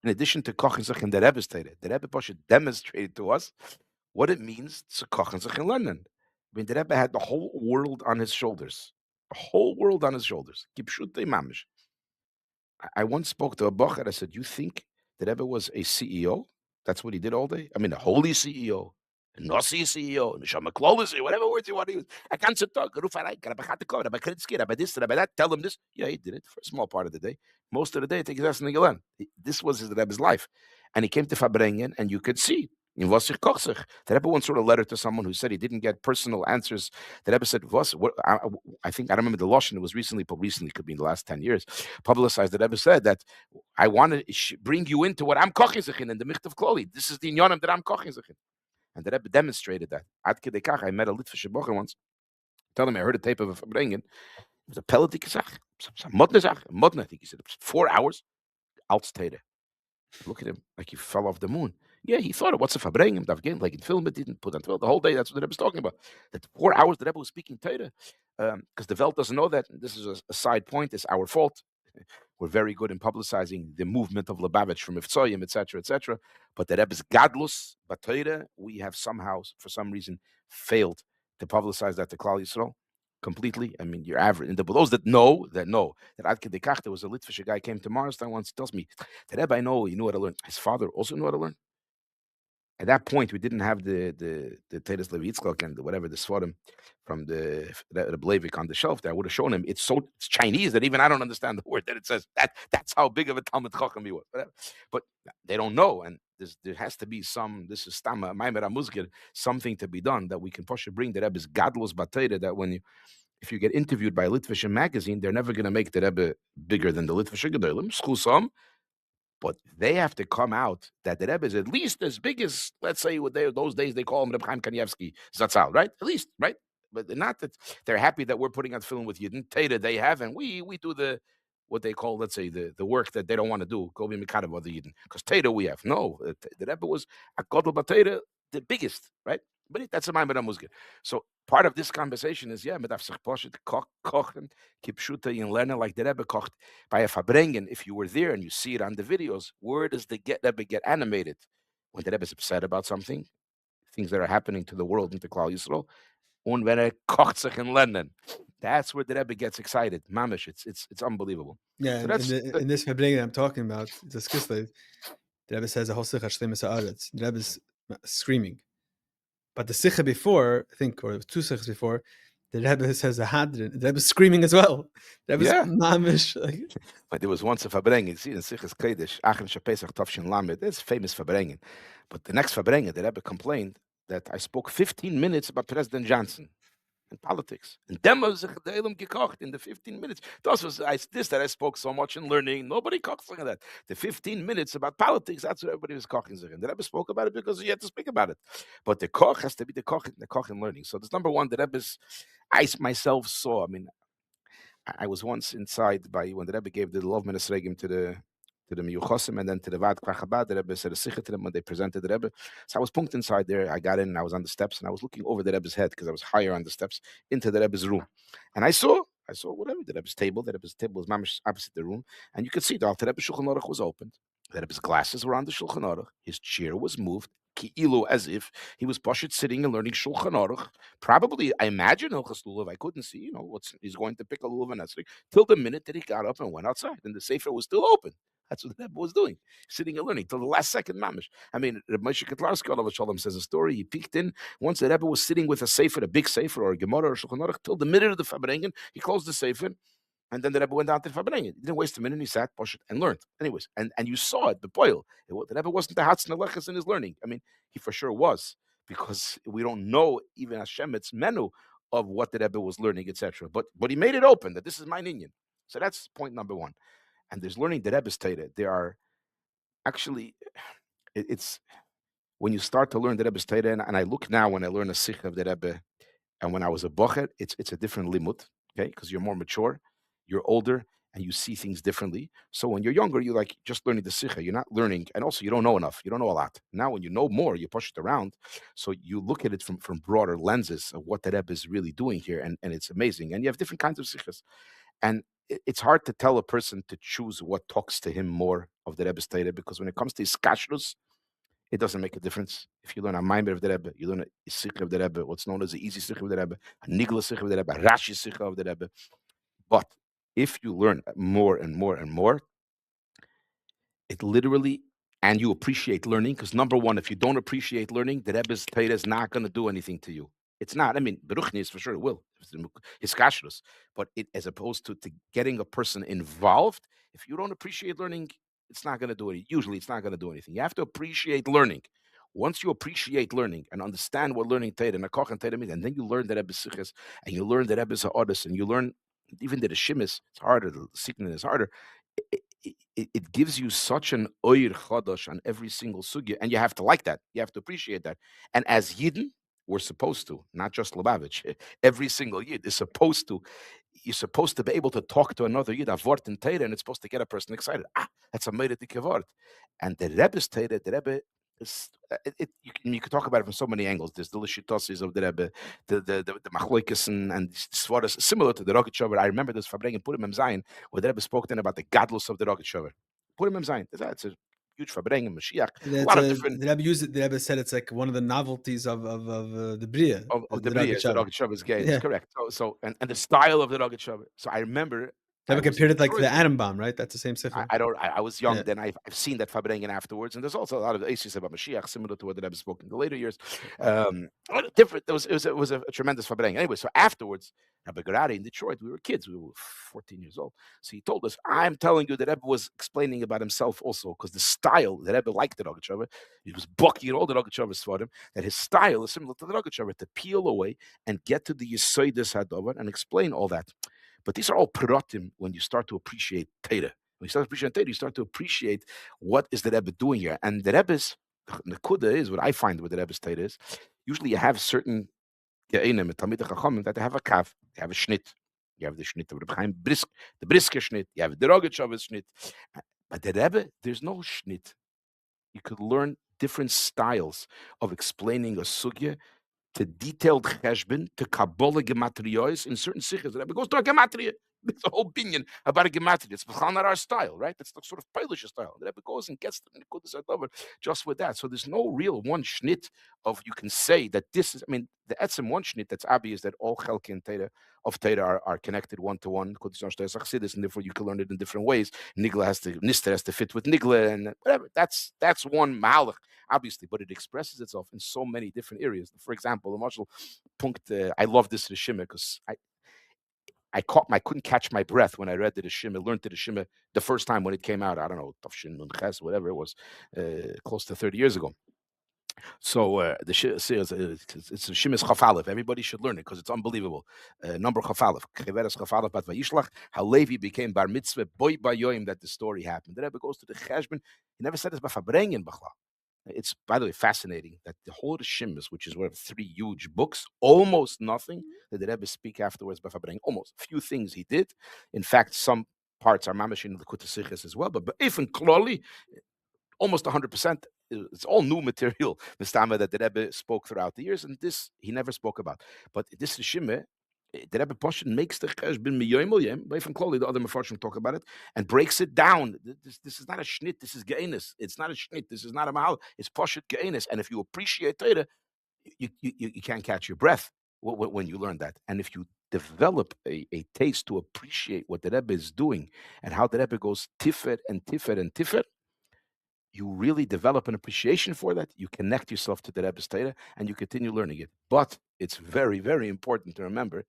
In addition to koch in the Rebbe's Torah, the Rebbe Pasha demonstrated to us what it means to koch in Lenin. I mean, the Rebbe had the whole world on his shoulders. The whole world on his shoulders. Kipshutei mamish. I once spoke to a bochur. I said, you think the Rebbe was a CEO? That's what he did all day? I mean, a holy CEO. A Nasi CEO, Neshama Klolis, whatever words you want to use. I can't talk. Rabbi Kritzki, Rabbi this, Rabbi that. Tell him this. Yeah, he did it for a small part of the day. Most of the day, I think he's asking Gelan. This was his Rebbe's life. And he came to Fabrengen, and you could see. In was sich koch sich. The Rebbe once wrote a letter to someone who said he didn't get personal answers. The Rebbe said, I think, I remember the Lashon, it was recently, could be in the last 10 years, publicized. The Rebbe said that I want to bring you into what I'm koching sich in the Micht of Kloli. This is the Inyonim that I'm koching sich in. And the Rebbe demonstrated that. Ad kedei kach, I met a Litvische bochur once. Tell him I heard a tape of a Fabrengen. It was a pelletik sach, some modne sach, modne. I think he said it was 4 hours. Altstede. Look at him like he fell off the moon. Yeah, he thought, what's a Fabrengen? Like in film, it didn't put on the whole day. That's what the Rebbe was talking about. That 4 hours the Rebbe was speaking Torah. Because the Welt doesn't know that. This is a side point. It's our fault. We're very good in publicizing the movement of Lubavitch from Iftsoyim, etc., etc. But the Rebbe's gadlus, Torah, we have somehow, for some reason, failed to publicize that to Klal Yisrael completely. I mean, you're average. And those that know, that Ad Kedei Kach, there was a Litvish guy came to Morristown once, tells me, the Rebbe I know, he knew how to learn. His father also knew how to learn. At that point, we didn't have the Teres Levi Yitzchak and whatever the Svarim from the Blevik on the shelf there. I would have shown him. It's Chinese that even I don't understand the word that it says. That's how big of a Talmud Chacham he was. But they don't know, and there has to be some. This is Stama Maimer Amuzgir, something to be done that we can push bring the Rebbe's Gadlus Batayda. That if you get interviewed by a Litvish magazine, they're never going to make the Rebbe bigger than the Litvish Gedolim. Schusam. But they have to come out that the Rebbe is at least as big as, let's say, those days they call him Reb Chaim Kanievsky Zatzal, right? At least, right? But not that they're happy that we're putting out film with Yidden. Teda they have, and we do what they call, let's say, the work that they don't want to do. Go be Mikadav of the Yidden. Because Teda we have. No, the Rebbe was a Godel Bateda, the biggest, right? But that's a Maimon Musgir. So part of this conversation is, yeah, mit af sich poshet kochen, kipshuta in lernen like the Rebbe kocht by a Fabrengen. If you were there and you see it on the videos, where does the Rebbe get animated? When the Rebbe is upset about something, things that are happening to the world and to Klal Yisrael, und wenn kocht sich in lernen. That's where the Rebbe gets excited. Mamish, it's unbelievable. Yeah, So that's in this Fabrengen I'm talking about, the Skislev, the Rebbe says a whole Sikha Shleim Sa'aretz. The Rebbe is screaming. But the Sikha before, I think, or 2 Sikhs before, the Rebbe says a Hadrin. The Rebbe is screaming as well. The Rebbe is mamish. Like, but there was once a Fabrengen, see, in Sichas Kodesh, Achim Shapesach Tavshin Lamed, it's famous Fabrengen. But the next Fabrengen, the Rebbe complained that I spoke 15 minutes about President Johnson and politics. And them was the Elam gekocht in the 15 minutes. That I spoke so much in learning. Nobody kocht like that. The 15 minutes about politics, that's what everybody was koching. And the Rebbe spoke about it because he had to speak about it. But the koch has to be the koch in learning. So that's number one, the Rebbe's, I myself saw, I mean, I was once inside by when the Rebbe gave the love ministregim to the Miyuchosim and then to the Vad Krachabad. The Rebbe said a sikha to them when they presented the Rebbe. So I was punked inside there. I got in and I was on the steps and I was looking over the Rebbe's head because I was higher on the steps into the Rebbe's room. And I saw whatever, the Rebbe's table. The Rebbe's table was mamish opposite the room. And you could see the Rebbe's Shulchan Aruch was opened. The Rebbe's glasses were on the Shulchan Aruch. His chair was moved. Ki'ilu, as if he was Pashut sitting and learning Shulchan Aruch. Probably, I imagine Hilchas Lulav. I couldn't see, he's going to pick a Lulav and Esrog till the minute that he got up and went outside, and the Sefer was still open. That's what the Rebbe was doing, sitting and learning till the last second, mamish. I mean, Rebbe Moshe Ketlarsky, Olav Shalom, says a story. He peeked in once the Rebbe was sitting with a Sefer, a big Sefer or a Gemara or Shulchan Aruch, till the minute of the Fabrengen. He closed the Sefer. And then the Rebbe went down to the Fabrengen. He didn't waste a minute. He sat, pushed, and learned. Anyways, and you saw it, the boil. The Rebbe wasn't the Hatz Nelechas in his learning. I mean, he for sure was, because we don't know even Hashem's menu of what the Rebbe was learning, etc. But he made it open that this is my Inyan. So that's point number one. And there's learning the Rebbe's Torah. There are actually, it's when you start to learn the Rebbe's Torah, and I look now when I learn a Sikh of the Rebbe, and when I was a bochur, it's a different limut, okay? Because you're more mature, you're older, and you see things differently. So when you're younger, you're like just learning the sikha. You're not learning, and also you don't know enough. You don't know a lot. Now, when you know more, you push it around. So you look at it from broader lenses of what the Rebbe is really doing here, and it's amazing. And you have different kinds of sikhas. And it's hard to tell a person to choose what talks to him more of the Rebbe's Torah, because when it comes to his kashrus, it doesn't make a difference. If you learn a Maimer of the Rebbe, you learn a Sikha of the Rebbe, what's known as the easy Sikha of the Rebbe, a Nigla Sikha of the Rebbe, a Rashi Sikha of the Rebbe. But if you learn more and more and more, it literally, and you appreciate learning, because number one, if you don't appreciate learning, the Rebbe's Torah is not going to do anything to you. It's not. I mean, Beruchnis for sure it will. It's kashrus. But as opposed to getting a person involved, if you don't appreciate learning, it's not going to do anything. Usually it's not going to do anything. You have to appreciate learning. Once you appreciate learning and understand what learning Torah and Koch and Torah means, and then you learn the Rebbe's Sichos, and you learn the Rebbe's Ha'odis, and you learn even the Shimis, it's harder, the Sikhin is harder. It gives you such an oir chodosh on every single sugya, and you have to like that. You have to appreciate that. And as Yidden, we're supposed to, not just Lubavitch. Every single Yid is supposed to. You're supposed to be able to talk to another Yid, a vort in Torah, and it's supposed to get a person excited. That's a meidetike vort. And the Rebbe's Torah, the Rebbe is. You can talk about it from so many angles. There's the lishitosis of the Rebbe, the machloikis and svaras similar to the Rogatchover. I remember this Fabrengen Purim Mem Zayin, where the Rebbe spoke then about the gadlus of the Rogatchover. Purim Mem Zayin. It's a huge Fabrengen Mashiach. A lot of different. The Rebbe used it. The Rebbe said it's like one of the novelties of the Bria. Of the Bria, the Rogatchover's game. It's correct. So and the style of the Rogatchover. So I remember. Rebbe compared it like to the atom bomb, right? That's the same sichur. I was young then. I've seen that Fabrengen afterwards, and there's also a lot of aces about Mashiach, similar to what the Rebbe spoke in the later years. Different. It was a tremendous Fabrengen. Anyway, so afterwards, Rabbi Garari in Detroit, we were kids. We were 14 years old. So he told us, I'm telling you, the Rebbe was explaining about himself also, because the style, the Rebbe liked the Rogatchover. He was bucky in all the Rogatchovers for him, that his style is similar to the Rogatchover, to peel away and get to the Yesodis Hadover and explain all that. But these are all peratim when you start to appreciate Torah, When you start appreciating Torah, you start to appreciate what is the Rebbe doing here. And the Rebbe's nekuda is, what I find with the Rebbe's Torah is, usually you have certain ge'enim, Talmidei Chachamim, that they have a kav, they have a schnit. You have the schnit of Rabbi Chaim Brisk, the Brisker schnit. You have the Rogatchover schnit. But the Rebbe, there's no schnit. You could learn different styles of explaining a sugya, to detailed cheshbon, to Kabbalah gematriyos in certain sikhs. The Rebbe goes to a gematria. There's a whole binyan about a gematria. It's not our style, right? That's the sort of Polish style. The Rebbe goes and gets the nekudas over just with that. So there's no real one schnit of, you can say that this is, I mean, the etzem one schnit that's obvious that all chelki and Torah of Torah are connected one to one, and therefore you can learn it in different ways. Nister has to fit with nigla and whatever. That's one malach, obviously, but it expresses itself in so many different areas. For example, the marshal punkt. I love this Rishima because I couldn't catch my breath when I read the Rishima, learned the Rishima the first time when it came out. I don't know, Tafshin Nun Ches, whatever it was, close to 30 years ago. So the it's Shimis Chafalef. Everybody should learn it because it's unbelievable. Number Chafalef, Cheveres Chafalef Bat Vayishlach. How Levi became Bar Mitzvah Boy Bayoim, that the story happened. The Rebbe goes to the Cheshbon. He never said this Bafabrengen Bachla. It's, by the way, fascinating that the whole Shimis, which is one of 3 huge books, almost nothing that the Rebbe speak afterwards Bafabrengen. Almost few things he did. In fact, some parts are mamash in the Kutasichas as well. But even Kloli, almost 100%. It's all new material, the Stama that the Rebbe spoke throughout the years, and this he never spoke about. But this Rishime, the Rebbe Poshin makes the cheshbon miyoyim moyim, but from Kloli, the other Mefarshim talk about it, and breaks it down. This is not a shnit, this is ge'enis. It's not a shnit, this is not a mahal, it's Poshet ge'enis. And if you appreciate Torah, you can't catch your breath when you learn that. And if you develop a taste to appreciate what the Rebbe is doing and how the Rebbe goes tifet and tifet and tifet, you really develop an appreciation for that. You connect yourself to the Rebbe's Torah and you continue learning it. But it's very, very important to remember,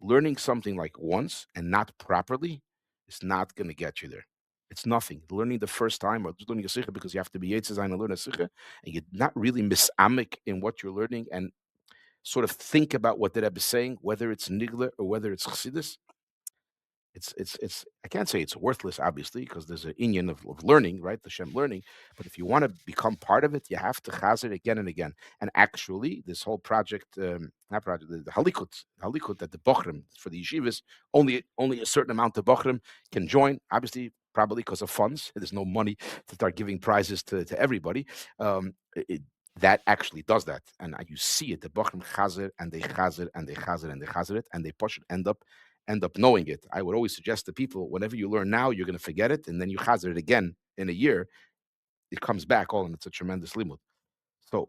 learning something like once and not properly is not going to get you there. It's nothing. Learning the first time or just learning a sikha because you have to be Yetzirah and learn a sikha, and you're not really misamik in what you're learning and sort of think about what the Rebbe is saying, whether it's nigla or whether it's chassidus. It's I can't say it's worthless, obviously, because there's an inyan of learning, right? The Shem learning. But if you want to become part of it, you have to chaz it again and again. And actually, this whole project, not project, the halikut that the bochurim for the yeshivas, only a certain amount of bochurim can join. Obviously, probably because of funds. There's no money to start giving prizes to everybody. That actually does that, and you see it. The bochurim chazer and they chazer and they chazer and they chazer it, and they push it, end up knowing it. I would always suggest to people, whenever you learn now, you're going to forget it, and then you chazer it again in a year. It comes back all, and it's a tremendous limud. So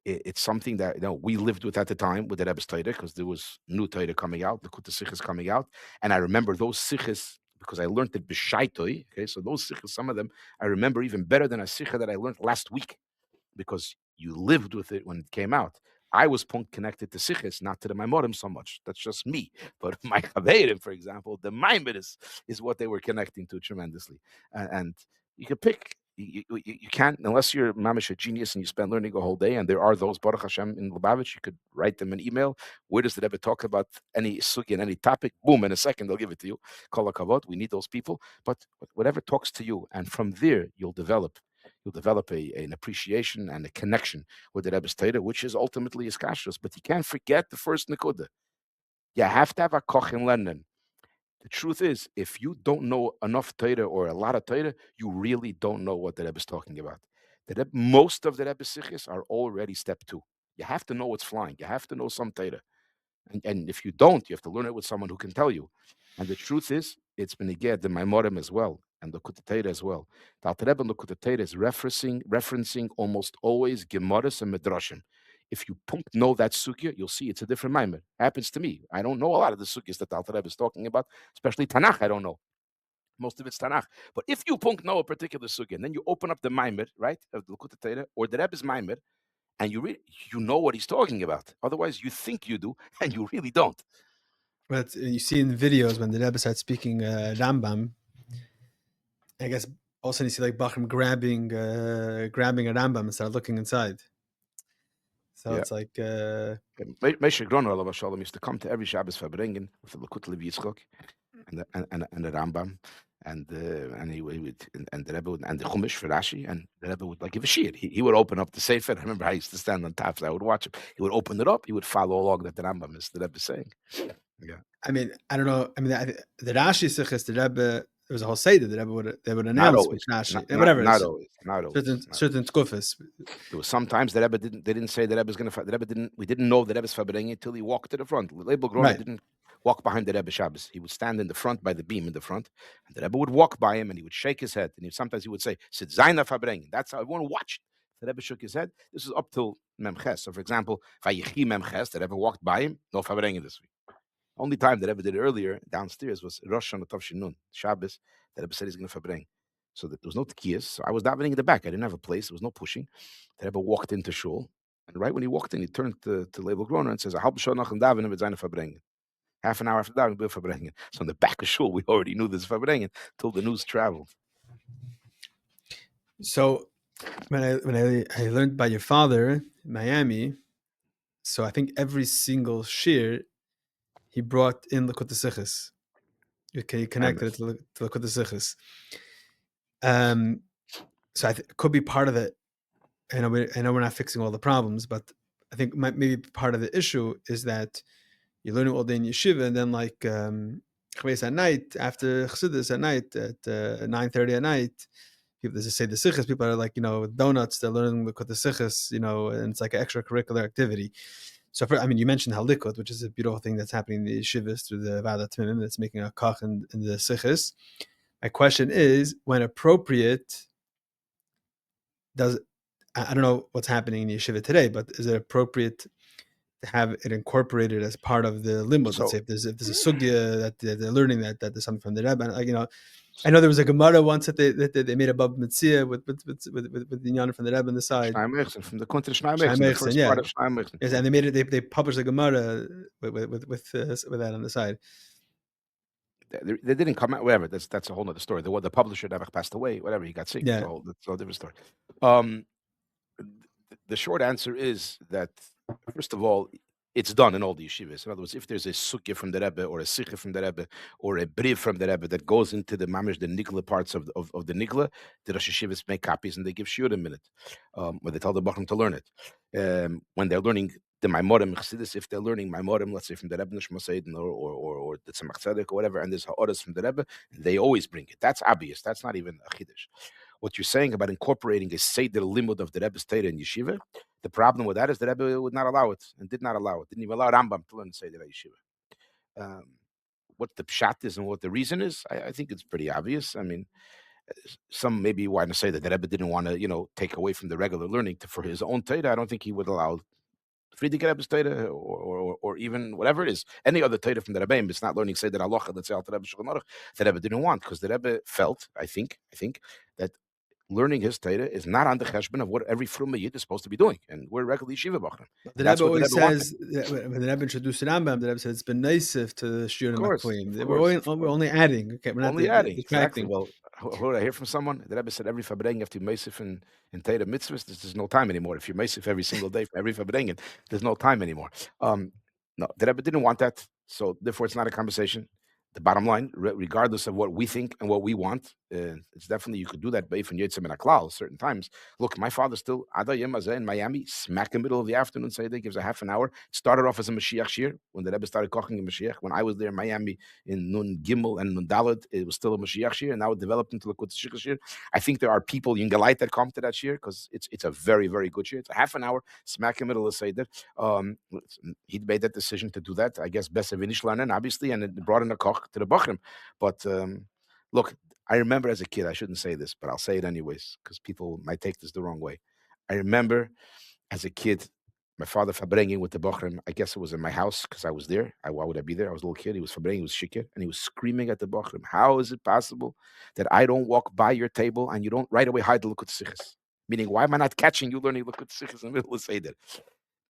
it's something that we lived with at the time with the Rebbe's Torah, because there was new Torah coming out, the Kuta Sichas coming out, and I remember those Sichas because I learned it b'shaitoi. Okay, so those Sichas, some of them I remember even better than a Sicha that I learned last week, because you lived with it when it came out. I was connected to Sichis, not to the Maimorim so much. That's just me. But my Chaverim, for example, the Maimorim is what they were connecting to tremendously. And you can pick. You can't, unless you're mamish a genius and you spend learning a whole day. And there are those, Baruch Hashem, in Lubavitch. You could write them an email. Where does the Rebbe talk about any sugi and any topic? Boom, in a second they'll give it to you. Kol hakavod. We need those people. But whatever talks to you, and from there you'll develop an appreciation and a connection with the Rebbe's Torah, which is ultimately his kashrus. But you can't forget the first nekuda. You have to have a koch in London. The truth is, if you don't know enough Torah or a lot of Torah, you really don't know what the Rebbe is talking about. Most of the Rebbe's sichos are already step 2. You have to know what's flying. You have to know some Torah. And if you don't, you have to learn it with someone who can tell you. And the truth is, it's been again the Maimorim as well, and the Kutatera as well. The Alter Rebbe and the Kutatera is referencing almost always Gemaras and Midrashim. If you know that sugya, you'll see it's a different Maimir. Happens to me. I don't know a lot of the sugyas that the Alter Rebbe is talking about, especially Tanakh. I don't know. Most of it's Tanakh. But if you know a particular sugya, and then you open up the Maimir, right, of the Kutatera or the Rebbe's Maimir, and you know what he's talking about. Otherwise, you think you do, and you really don't. But you see in videos when the Rebbe starts speaking Rambam, I guess also you see like Bochurim grabbing a Rambam and start looking inside. So it's like Moshe Groner Alav Shalom used to come to every Shabbos Farbrengen with the Lekut Levi Yitzchok and the Rambam, and he would and the Rebbe would, and the Chumash for Rashi, and the Rebbe would like give a shir. He would open up the sefer. I remember I used to stand on top, so I would watch him. He would open it up. He would follow along that the Rambam is the Rebbe saying. Yeah. I mean, I don't know. I mean, the Rashi Sichos, the Rebbe, there was a whole Seder. The Rebbe would Not announce which always. Rashi, whatever. Not always. Not always. Not Certain skufas. There was sometimes the Rebbe didn't. They didn't say the Rebbe's going to. The Rebbe didn't. We didn't know the Rebbe's farbrengen until he walked to the front. Label Grona Right. didn't walk behind the Rebbe Shabbos. He would stand in the front by the beam in the front, and the Rebbe would walk by him, and he would shake his head, and sometimes he would say, "Sit Zaina farbrengen." That's how everyone watched. The Rebbe shook his head. This is up till Memches. So, for example, Vayichi Memches, the Rebbe walked by him. No farbrengen this week. Only time that Rebbe did it earlier downstairs was Rosh Hashanah Tov Shinun Shabbos. That Rebbe said he's going to farbrengen. So that there was no tekiyas. So I was davening in the back. I didn't have a place. There was no pushing. The Rebbe walked into shul, and right when he walked in, he turned to Label Groner and says, "Halb schon noch in davening mit seiner Verbrengen." Half an hour after davening, we'll Verbrengen. So in the back of shul, we already knew this Verbrengen till the news traveled. So when I learned by your father in Miami, so I think every single shir he brought in Likutei Sichos. Okay, he connected it to Likutei Sichos. So it could be part of it. I know we're not fixing all the problems, but I think maybe part of the issue is that you're learning all day in yeshiva, and then like chayus at night after chassidus at night at 9:30 at night, people just say the sichos. People are like with donuts. They're learning the sichos, and it's like an extracurricular activity. So you mentioned halikot, which is a beautiful thing that's happening in the yeshivas through the Yeshiva Tomchei Tmimim that's making a kach in the sichos. My question is, when appropriate, I don't know what's happening in yeshiva today, but is it appropriate to have it incorporated as part of the limud? So, Let's say if there's a sugya that they're learning that there's something from the Rebbe. I know there was a Gemara once that they made a bab mitzvah with the Inyan from the Rebbe on the side. Schneimeichsen, from the Kunter Schneimeichsen, Schneimeichsen, the first yeah. part of Schneimeichsen. Yes, and they made it. They published the Gemara with that on the side. They didn't come out. Whatever. That's a whole other story. The publisher never passed away. Whatever. He got sick. Yeah. That's a different story. The short answer is that, first of all, it's done in all the yeshivas. In other words, if there's a sukkah from the Rebbe or a sikha from the Rebbe or a brief from the Rebbe that goes into the mamish, the nigla parts of the nigla, the Rosh Yeshivas make copies and they give shiurim in it, where they tell the bochur to learn it. When they're learning the Maimorim Chassidus, if they're learning Maimorim, let's say from the Rebbe Nishma Seidin or the Tzemach Tzedek or whatever, and there's ha'oras from the Rebbe, they always bring it. That's obvious. That's not even a chiddush. What you're saying about incorporating a Seder limud of the Rebbe's Torah in yeshiva, the problem with that is the Rebbe would not allow it and did not allow it. Didn't even allow Rambam to learn Seder yeshiva. What the pshat is and what the reason is, I think it's pretty obvious. I mean, some maybe want to say that the Rebbe didn't want to, take away from the regular learning for his own Torah. I don't think he would allow Friedrich Rebbe's Torah or even whatever it is, any other Torah from the Rebbe. It's not learning Seder Halacha, let's say Alter Rebbe Shulchan Aruch, the Rebbe didn't want, because the Rebbe felt, I think that learning his Torah is not on the cheshbon of what every fruma yid is supposed to be doing, and we're regular yeshiva bochurim. The Rebbe always says when the Rebbe introduced the Rambam, the Rebbe said it's been naisif to the shiurim maklim. We're only adding. Okay, we're not only adding. Exactly. Well, what I hear from someone, the Rebbe said every farbrengen you have to be meisif in Torah mitzvahs. There's no time anymore. If you're meisif every single day for every farbrengen, there's no time anymore. No, the Rebbe didn't want that, so therefore it's not a conversation. The bottom line, regardless of what we think and what we want, it's definitely, you could do that based on Yitzim and Aklal certain times. Look, my father still, Ada Yemazeh in Miami, smack in the middle of the afternoon, say they gives a half an hour. It started off as a Mashiach shir, when the Rebbe started cooking in Mashiach. When I was there in Miami in Nun Gimmel and Nun Daled, it was still a Mashiach shir, and now it developed into the Likutei shir. I think there are people in Galite that come to that shir, because it's a very, very good shir. It's a half an hour, smack in the middle of Seder. He made that decision to do that, I guess, best of Inishlan, obviously, and it brought in a koch to the bochurim. But look, I remember as a kid, I shouldn't say this, but I'll say it anyways, because people might take this the wrong way. I remember as a kid, my father farbrengen with the bochurim. I guess it was in my house, because I was there. Why would I be there? I was a little kid. He was farbrengen, he was shikir, and he was screaming at the bochurim, how is it possible that I don't walk by your table and you don't right away hide the Likutei Sichos? Meaning, why am I not catching you learning Likutei Sichos in the middle of Seder?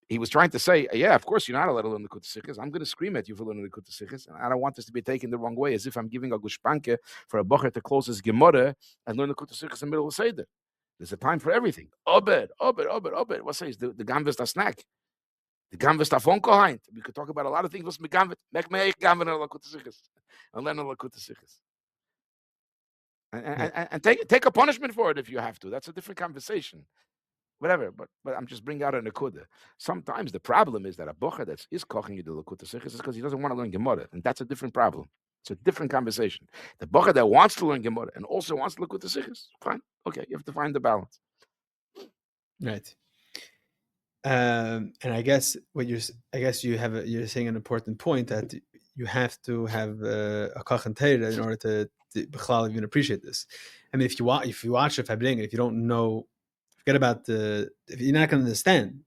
He was trying to say, yeah, of course, you're not allowed to learn the Likutei Sichos. I'm going to scream at you for learning the Likutei Sichos, and I don't want this to be taken the wrong way, as if I'm giving a gushpanke for a bocher to close his Gemara and learn the Likutei Sichos in the middle of Seder. There's a time for everything. Obed. What says the gamvest a snack? The gamvest a fonkoheint. We could talk about a lot of things. What's me gamvet? Mek meich gamvet on the Likutei Sichos and learn the Likutei Sichos. and take a punishment for it if you have to. That's a different conversation. Whatever, but I'm just bringing out a nekuda. Sometimes the problem is that a bochur that is koching you the Lakuta Sichos is because he doesn't want to learn Gemara, and that's a different problem. It's a different conversation. The bochur that wants to learn Gemara and also wants to Lakuta Sichos, fine, okay, you have to find the balance. Right. And I guess you're saying an important point that you have to have a koch and teira in order to even appreciate this. I mean, if you watch a Fabring, if you don't know, forget about if you're not going to understand.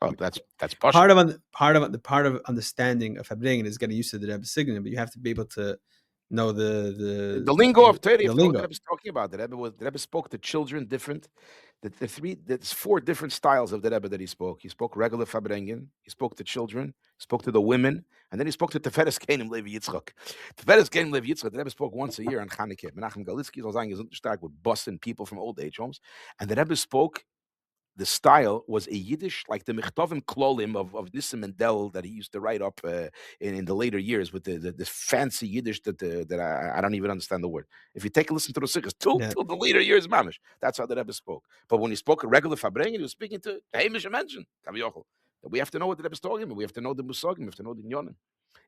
Oh, that's part of understanding of Fabring is getting used to the Rebbe signature, but you have to be able to know the lingo of Torah. The lingo. Rebbe was talking about the Rebbe spoke to children different. There's 4 different styles of the Rebbe that he spoke. He spoke regular Fabrengen. He spoke to children. He spoke to the women, and then he spoke to Teferes Kenim Levi Yitzchak. Teferes Kenim Levi Yitzchak. The Rebbe spoke once a year on Chanukah. Menachem Galitzky would busting people from old age homes, and the Rebbe spoke. The style was a Yiddish, like the Mechtovim Klolim of Nissim and Del that he used to write up in the later years with the fancy Yiddish that I don't even understand the word. If you take a listen to the Sikhs, till the later years, mamish, that's how the Rebbe spoke. But when he spoke a regular Fabrengen, he was speaking to Hamish Menschen, Kaviochel. We have to know what the Rebbe is talking about. We have to know the Musagim, we have to know the Nyonim.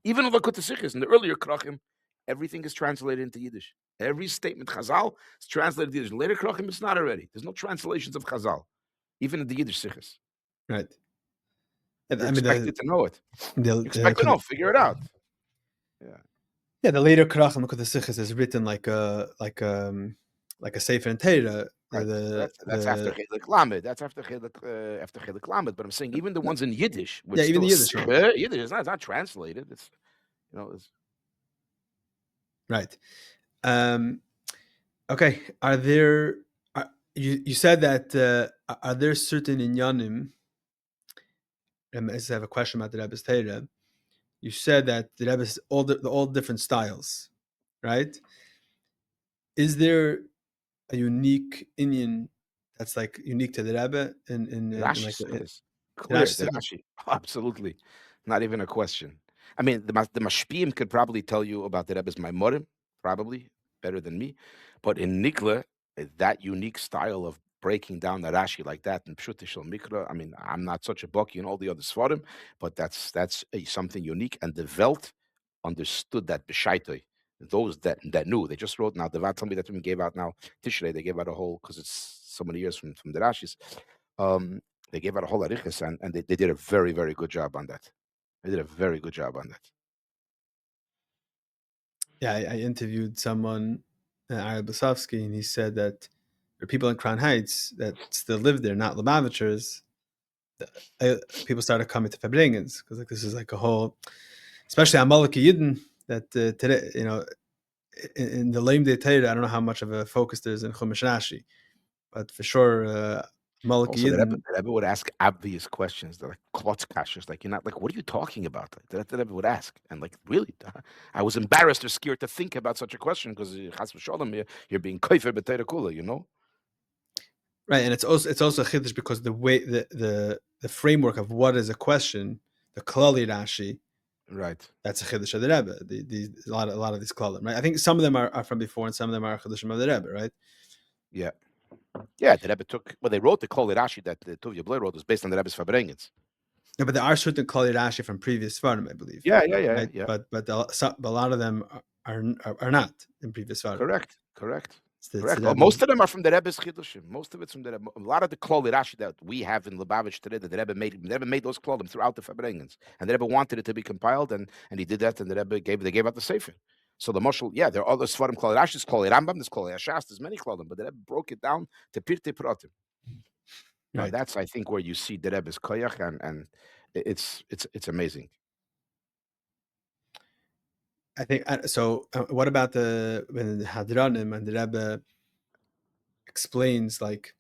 Even in the Sikhs, in the earlier Krachim, everything is translated into Yiddish. Every statement Chazal is translated into Yiddish. Later Krachim, it's not already. There's no translations of Chazal. Even in the Yiddish Sichos. Right. You're expected to know it. You're expected to know, figure it out. Yeah, the later Karachim of the Sichos is written like a Sefer and Torah. Right. That's after Chelik Lamed. That's after Chelik Lamed. But I'm saying even the ones in Yiddish, even the Yiddish. Yiddish is not translated. It's it's right. Okay. Are there? You said that are there certain inyanim? I have a question about the Rebbe's Torah. You said that the Rebbe's all different styles, right? Is there a unique inyan that's like unique to the Rebbe in Rashi? Clear, the Rashi. Absolutely, not even a question. I mean, the Mashpim could probably tell you about the Rebbe's Maimorim, probably better than me, but in Nikla, that unique style of breaking down the Rashi like that in Pshut Shel Mikra. I mean, I'm not such a bucky in all the other Svarim, but that's something unique. And the Welt understood that B'shaitoi. Those that knew, they just wrote now. The Vat told me that we gave out now Tishrei. They gave out a whole because it's so many years from the Rashis. They gave out a whole arichas, and they did a very, very good job on that. They did a very good job on that. Yeah, I interviewed someone, Ari Basovsky, and he said that there are people in Crown Heights that still live there, not Lubavitchers. People started coming to Fabrengens because this is like a whole, especially Amaleki Yidden, that today, in the Leim De Teira, I don't know how much of a focus there is in Chumash Rashi, but for sure, Amaleki Yidden. The Rebbe would ask obvious questions. They're like klotz kashers, like you're not like, what are you talking about? Like, the Rebbe would ask, and like, really, I was embarrassed or scared to think about such a question because chas v'sholem, you're being koifer b'teira kula, Right, and it's also a chiddush because the way the framework of what is a question, the klali Rashi, right? That's a chiddush of the Rebbe. A lot of these klalim, right? I think some of them are from before, and some of them are chiddushim of the Rebbe, right? Yeah. The Rebbe they wrote the klali Rashi that the Tuvia Blei wrote was based on the Rebbe's Fabrengens. Yeah, but there are certain klali Rashi from previous Svarim, I believe. Yeah. Right? But a lot of them are not in previous Svarim. Correct. Most of them are from the Rebbe's Chiddushim. Most of it's from the Rebbe. A lot of the Klali Rashi that we have in Lubavitch today, that the Rebbe made those Klolim throughout the Fabrengens. And the Rebbe wanted it to be compiled, and he did that, and the Rebbe gave out the Sefer. So the Moshel, there are other Svarim Klali Rashi, there's Klali Rambam, there's Klali Ashas, there's many Klolim, but the Rebbe broke it down to Pirtei Pratim. Right. That's, I think, where you see the Rebbe's Koyach, and it's amazing. I think so. What about when the Hadranim and the Rebbe explains like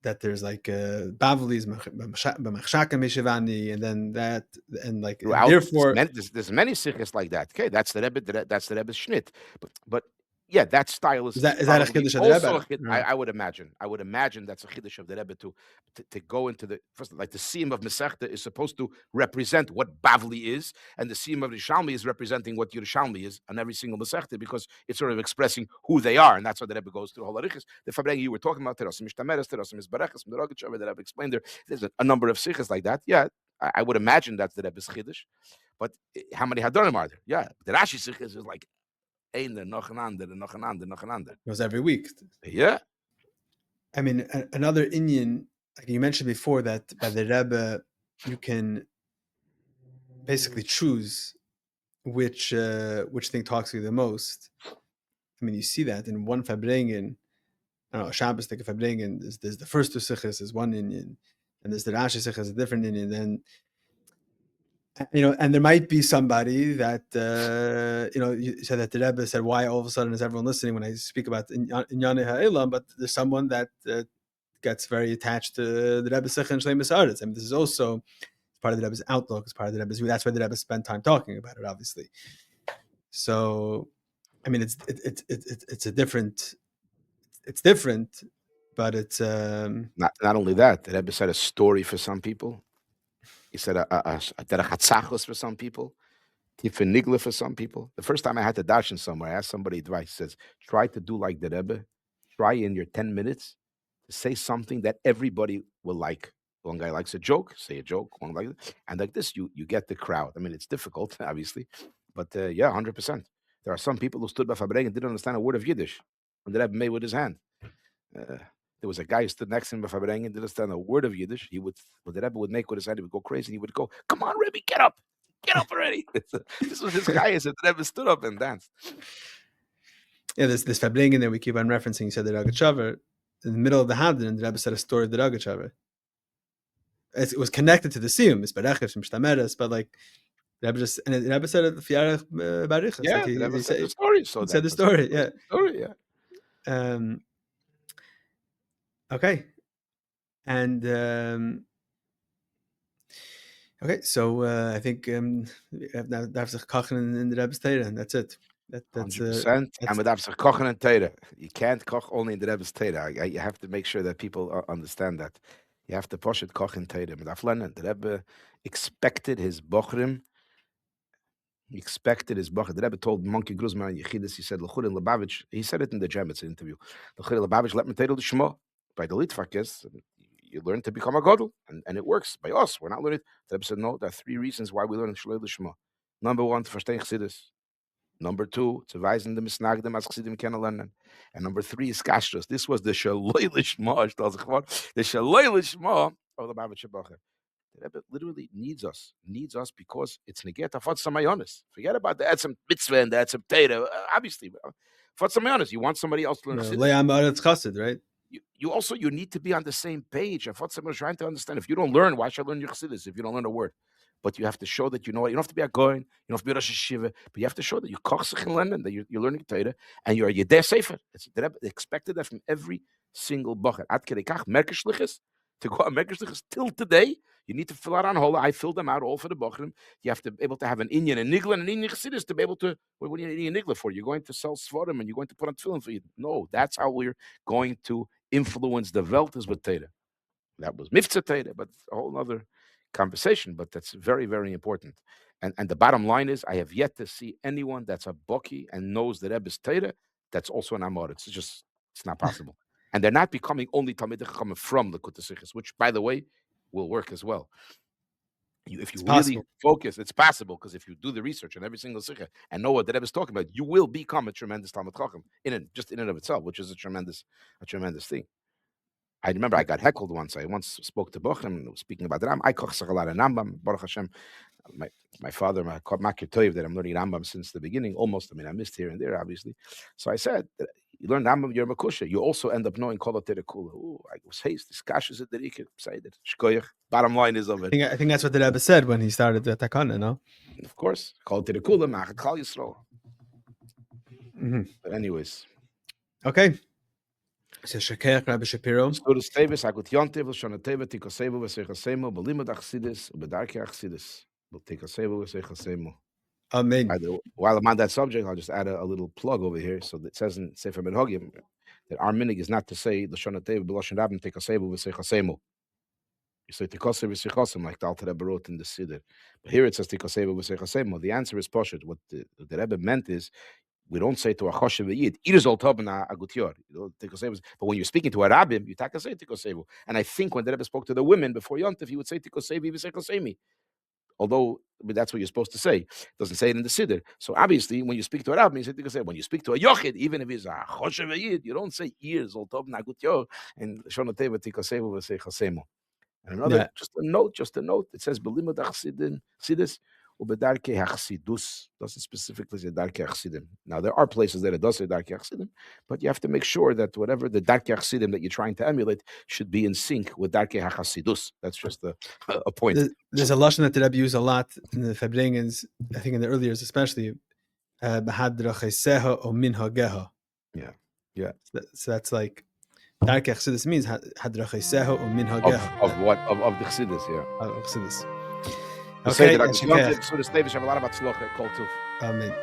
that there's like Bavli's b'machshakim mishivani, and then that, and like throughout, therefore there's many sikhs like that. Okay, that's the Rebbe. That's the Rebbe's shnit. But Yeah, that style Is that a probably chiddush of the also Rebbe? I would imagine. I would imagine that's a chiddush of the Rebbe to go into the first, like the siyum of Masechta is supposed to represent what Bavli is, and the siyum of Yerushalmi is representing what Yerushalmi is on every single Masechta, because it's sort of expressing who they are, and that's what the Rebbe goes through. Holarichis, the Fabrengi you were talking about, Terosim Ishtameres, Terosim Isbareches, Merogachover, that Rebbe explained there. There's a number of sichas like that. Yeah, I would imagine that's the Rebbe's chiddush. But how many Hadorim are there? Yeah, the Rashi sichas is like Einer, noch an ander, noch an ander, noch an ander. It was every week. Yeah. I mean, another Indian, like you mentioned before, that by the Rebbe, you can basically choose which thing talks to you the most. I mean, you see that in one Fabrengen. I don't know, Shabbos take a Fabrengen. There's the first two sichas is one Indian, and there's the Rashi sichas a different Indian. Then and there might be somebody that you said that the Rebbe said, why all of a sudden is everyone listening when I speak about Inyane Ha'elam? But there's someone that gets very attached to the Rebbe Sicha and Shleimus Haaretz. I mean, this is also part of the Rebbe's outlook. It's part of the Rebbe's view. That's why the Rebbe spent time talking about it, obviously. So, I mean, it's different, but it's not only that. The Rebbe said a story for some people. He said a derech hatzachos for some people. Tifin nigla for some people. The first time I had to darshan somewhere, I asked somebody advice. He says, try to do like the Rebbe. Try in your 10 minutes to say something that everybody will like. One guy likes a joke, say a joke. One like it. And like this, you get the crowd. I mean, it's difficult, obviously. But yeah, 100%. There are some people who stood by Fabreg and didn't understand a word of Yiddish. And the Rebbe made with his hand. There was a guy who stood next to him by Fabreg and didn't understand a word of Yiddish. What the Rebbe would make with his hand, he would go crazy. And he would go, come on, Rebbe, get up. Get up already. This was his chayus, and the Rebbe stood up and danced. Yeah, this Fabrengen that we keep on referencing, he said the Ragachover, in the middle of the Hadran, the Rebbe said a story of the Ragachover. It was connected to the Siyum, Misbareches, Mishtameres, but like the Rebbe said it Fiarech Barichas. Yeah, like the Rebbe said the story. So he said the story, yeah. Story, yeah. Okay. And okay, so I think that's kochen in the Rebbe's Torah, and that's it. That's 100%. And with Avsach kochen and Torah, you can't koch only in the Rebbe's Torah. You have to make sure that people understand that. You have to push it kochen Torah. With Aflan, the Rebbe expected his bochurim. He expected his bochur. The Rebbe told Monkey Gruzman and Yechidus, he said, L'chur and Lubavitch, he said it in the Jemitz interview. L'chur and Lubavitch, let me tell you the Shema. By the Litvakis, you learn to become a Godel, and it works. By us, we're not learning. The Rebbe said, no, there are three reasons why we learn Shalei L'Shema. Number one, to verstehen Chassidus. Number two, to weisen the Misnagdim as Chassidim can learn. And number three is Kashrus. This was the Shalei L'Shema, the Shalei L'Shema of the Lubavitch Bochur. The Rebbe literally needs us because it's neget afot samayonis. Forget about the etzem mitzvah and the etzem teira. Obviously, afot samayonis. You want somebody else to learn chassid, right? You need to be on the same page. Afot samayonis, trying to understand. If you don't learn, why should I learn your chassidus if you don't learn a word? But you have to show that you know it. You don't have to be a goyin, you don't have to be a Rosh Yeshiva, but you have to show that you koch sich in London, that you're learning Torah, and you're a Yedeh Sefer. The Rebbe expected that from every single bocher. Ad kedei kach, merkeshlichus, to go on merkeshlichus till today. You need to fill out on hola. I filled them out all for the bochurim. You have to be able to have an inyan and nigla and an inyan chassidus to be able to. What do you need an inyan nigla for? You're going to sell svarim and you're going to put on tefillin for you. No, that's how we're going to influence the welters with Torah. That was mitzvah Torah, but a whole other conversation. But that's very, very important. And the bottom line is, I have yet to see anyone that's a boki and knows the Rebbe's Torah that's also an amor. It's not possible. And they're not becoming only Talmidei Chachamim from the Sichos, which, by the way, will work as well. If you really focus, it's possible, because if you do the research on every single Sikha and know what the Rebbe is talking about, you will become a tremendous Talmid Chacham just in and of itself, which is a tremendous thing. I remember I got heckled once. I once spoke to Bochurim, speaking about the Rambam. I koch a lot of Rambam, Baruch Hashem. My father, my Makir Toiv, that I'm learning Rambam since the beginning, almost. I mean, I missed here and there, obviously. So I said, you learn Rambam, you're Makusha. You also end up knowing Kol HaTorah Kula. I was haste, this kashes at the Rikit, say that. Shkoyach. Bottom line is of it. I think that's what the Rebbe said when he started the Takana, no? Of course. Kol HaTorah Kula, Machat Klal Yisrael. But anyways. Okay. So Shekech Rabbi Schapiro. Studus Tevis, Agut Yontiv, Shana Teva, Tikosevu, Vesechasemu, Belimud Achsidis, Bedarki Achsidis, Tikosevu, Vesechasemu. Amen. While I'm on that subject, I'll just add a little plug over here. So it says in Sefer Menhagim that our minig is not to say Lashon HaTeva b'Lashon Rabim Tekasevu v'Seichasemu. You say Tekasev v'Seichasim like the Alter Rebbe wrote in the Siddur. But here it says Tekasevu v'Seichasemu. The answer is Poshet. What the Rebbe meant is, we don't say to a choshev v'yid, "Irizol tobna agutior." But when you're speaking to a rabbim, you take a say tikosevu. And I think when the Rebbe spoke to the women before Yontif, he would say tikosevi v'sekosemi. Although that's what you're supposed to say. It doesn't say it in the Siddur. So obviously, when you speak to a rabbin, you say tikosevu. When you speak to a yochid, even if he's a choshev v'yid, you don't say irizol tobna agutior and shonateva tikosevu v'sekosemu. And another, Yeah. just a note. It says belimud chassidus. Ubedarke hachsidus doesn't specifically say darke hachsidim. Now there are places that it does say darke hachsidim, but you have to make sure that whatever the darke hachsidim that you're trying to emulate should be in sync with darke hachasidus. That's just a point. There's a lashon that the Rebbe used a lot in the Fabrengens, I think in the early years especially. Hadracheseha o minhageha. Yeah. So that's like darke chassidus means hadracheseha o minhageha. Of what of the chassidus, yeah. Chassidus. Okay, Okay, the have a lot about tzlocha, kol tuf. Amen.